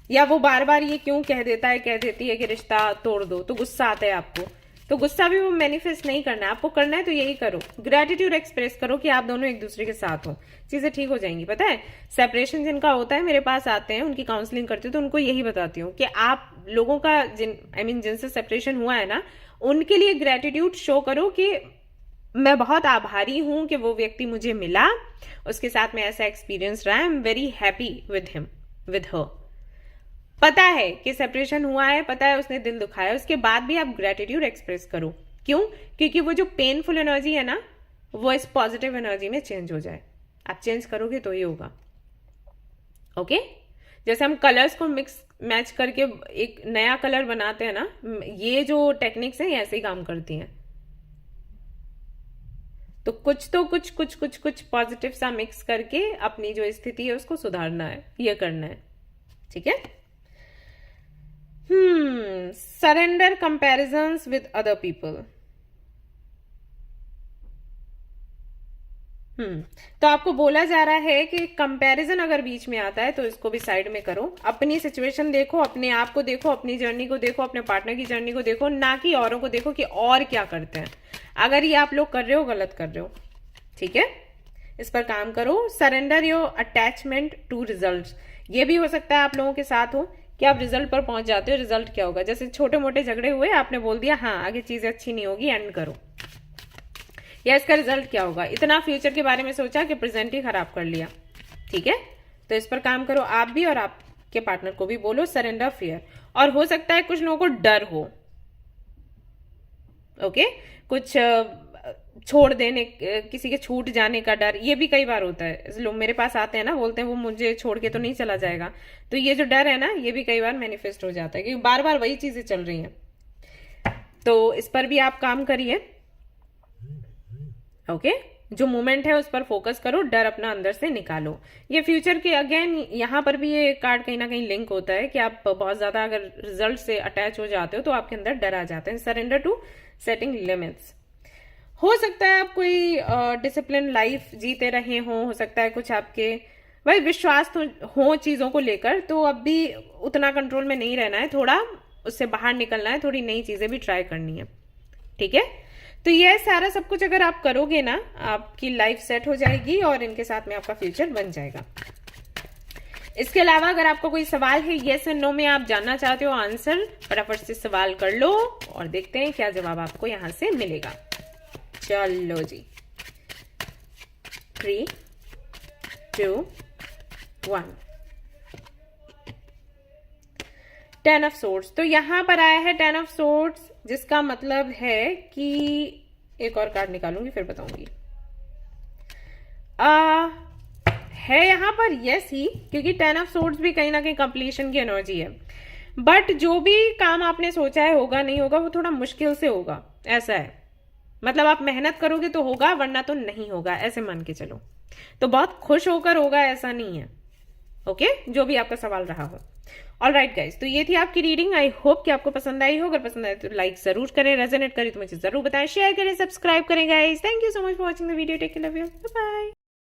या वो बार बार ये क्यों कह देती है कि रिश्ता तोड़ दो, तो गुस्सा आता है आपको, तो गुस्सा भी वो मैनिफेस्ट नहीं करना है, आपको करना है तो यही करो, ग्रेटिट्यूड एक्सप्रेस करो कि आप दोनों एक दूसरे के साथ हो, चीजें ठीक हो जाएंगी। पता है सेपरेशन जिनका होता है मेरे पास आते हैं, उनकी काउंसलिंग करती हूँ तो उनको यही बताती हूँ कि आप लोगों का जिनसे सेपरेशन हुआ है ना, उनके लिए ग्रेटिट्यूड शो करो कि मैं बहुत आभारी हूं कि वो व्यक्ति मुझे मिला, उसके साथ में ऐसा एक्सपीरियंस रहा, I am very happy with him with her. पता है कि सेपरेशन हुआ है, पता है उसने दिल दुखाया, उसके बाद भी आप ग्रेटिट्यूड एक्सप्रेस करो। क्यों? क्योंकि वो जो पेनफुल एनर्जी है ना, वो इस पॉजिटिव एनर्जी में चेंज हो जाए। आप चेंज करोगे तो ही होगा। ओके जैसे हम कलर्स को मिक्स मैच करके एक नया कलर बनाते हैं ना, ये जो टेक्निक्स है ऐसे ही काम करती हैं। तो कुछ पॉजिटिव सा मिक्स करके अपनी जो स्थिति है उसको सुधारना है, ये करना है। ठीक है। Surrender comparisons with other people. तो आपको बोला जा रहा है कि कंपैरिजन अगर बीच में आता है तो इसको भी साइड में करो। अपनी सिचुएशन देखो, अपने आप को देखो, अपनी जर्नी को देखो, अपने पार्टनर की जर्नी को देखो, ना कि औरों को देखो कि और क्या करते हैं। अगर ये आप लोग कर रहे हो, गलत कर रहे हो। ठीक है, इस पर काम करो। Surrender your attachment to result. ये भी हो सकता है आप लोगों के साथ हो कि आप रिजल्ट पर पहुंच जाते हो। रिजल्ट क्या होगा? जैसे छोटे मोटे झगड़े हुए, आपने बोल दिया हाँ आगे चीजें अच्छी नहीं होगी, एंड करो। या इसका रिजल्ट क्या होगा? इतना फ्यूचर के बारे में सोचा कि प्रेजेंट ही खराब कर लिया। ठीक है, तो इस पर काम करो आप भी, और आपके पार्टनर को भी बोलो सरेंडर फियर। और हो सकता है कुछ लोगों को डर हो, ओके, कुछ छोड़ देने, किसी के छूट जाने का डर, ये भी कई बार होता है। लोग मेरे पास आते हैं ना, बोलते हैं वो मुझे छोड़ के तो नहीं चला जाएगा। तो ये जो डर है ना, ये भी कई बार मैनिफेस्ट हो जाता है क्योंकि बार बार वही चीजें चल रही हैं। तो इस पर भी आप काम करिए। ओके, जो मोमेंट है उस पर फोकस करो, डर अपना अंदर से निकालो। ये फ्यूचर के अगेन यहाँ पर भी ये कार्ड कहीं ना कहीं लिंक होता है कि आप बहुत ज्यादा अगर रिजल्ट से अटैच हो जाते हो तो आपके अंदर डर आ जाते हैं। Surrender to setting limits. हो सकता है आप कोई डिसिप्लिन लाइफ जीते रहे हो सकता है कुछ आपके भाई विश्वास तो हो चीजों को लेकर, तो अब भी उतना कंट्रोल में नहीं रहना है, थोड़ा उससे बाहर निकलना है, थोड़ी नई चीजें भी ट्राई करनी है। ठीक है, तो ये सारा सब कुछ अगर आप करोगे ना, आपकी लाइफ सेट हो जाएगी और इनके साथ में आपका फ्यूचर बन जाएगा। इसके अलावा अगर आपका कोई सवाल है येस एंड नो में आप जानना चाहते हो आंसर, फटाफट से सवाल कर लो और देखते हैं क्या जवाब आपको यहां से मिलेगा। चलो जी, 3, 2, 1। 10 ऑफ सोर्ड्स। तो यहां पर आया है 10 ऑफ सोर्ड्स, जिसका मतलब है कि एक और कार्ड निकालूंगी फिर बताऊंगी। है यहां पर यस ही, क्योंकि 10 ऑफ सोर्ड्स भी कहीं ना कहीं कंप्लीशन की एनर्जी है। बट जो भी काम आपने सोचा है होगा नहीं होगा, वो थोड़ा मुश्किल से होगा, ऐसा है। मतलब आप मेहनत करोगे तो होगा, वरना तो नहीं होगा, ऐसे मान के चलो। तो बहुत खुश होकर होगा ऐसा नहीं है। ओके, जो भी आपका सवाल रहा हो। ऑल राइट गाइज, तो ये थी आपकी रीडिंग। आई होप कि आपको पसंद आई हो। अगर पसंद आए तो लाइक जरूर करें, रेजोनेट करें तो मुझे जरूर बताएं, शेयर करें, सब्सक्राइब करें guys. Thank you so much for watching the video. Take care, love you, bye bye.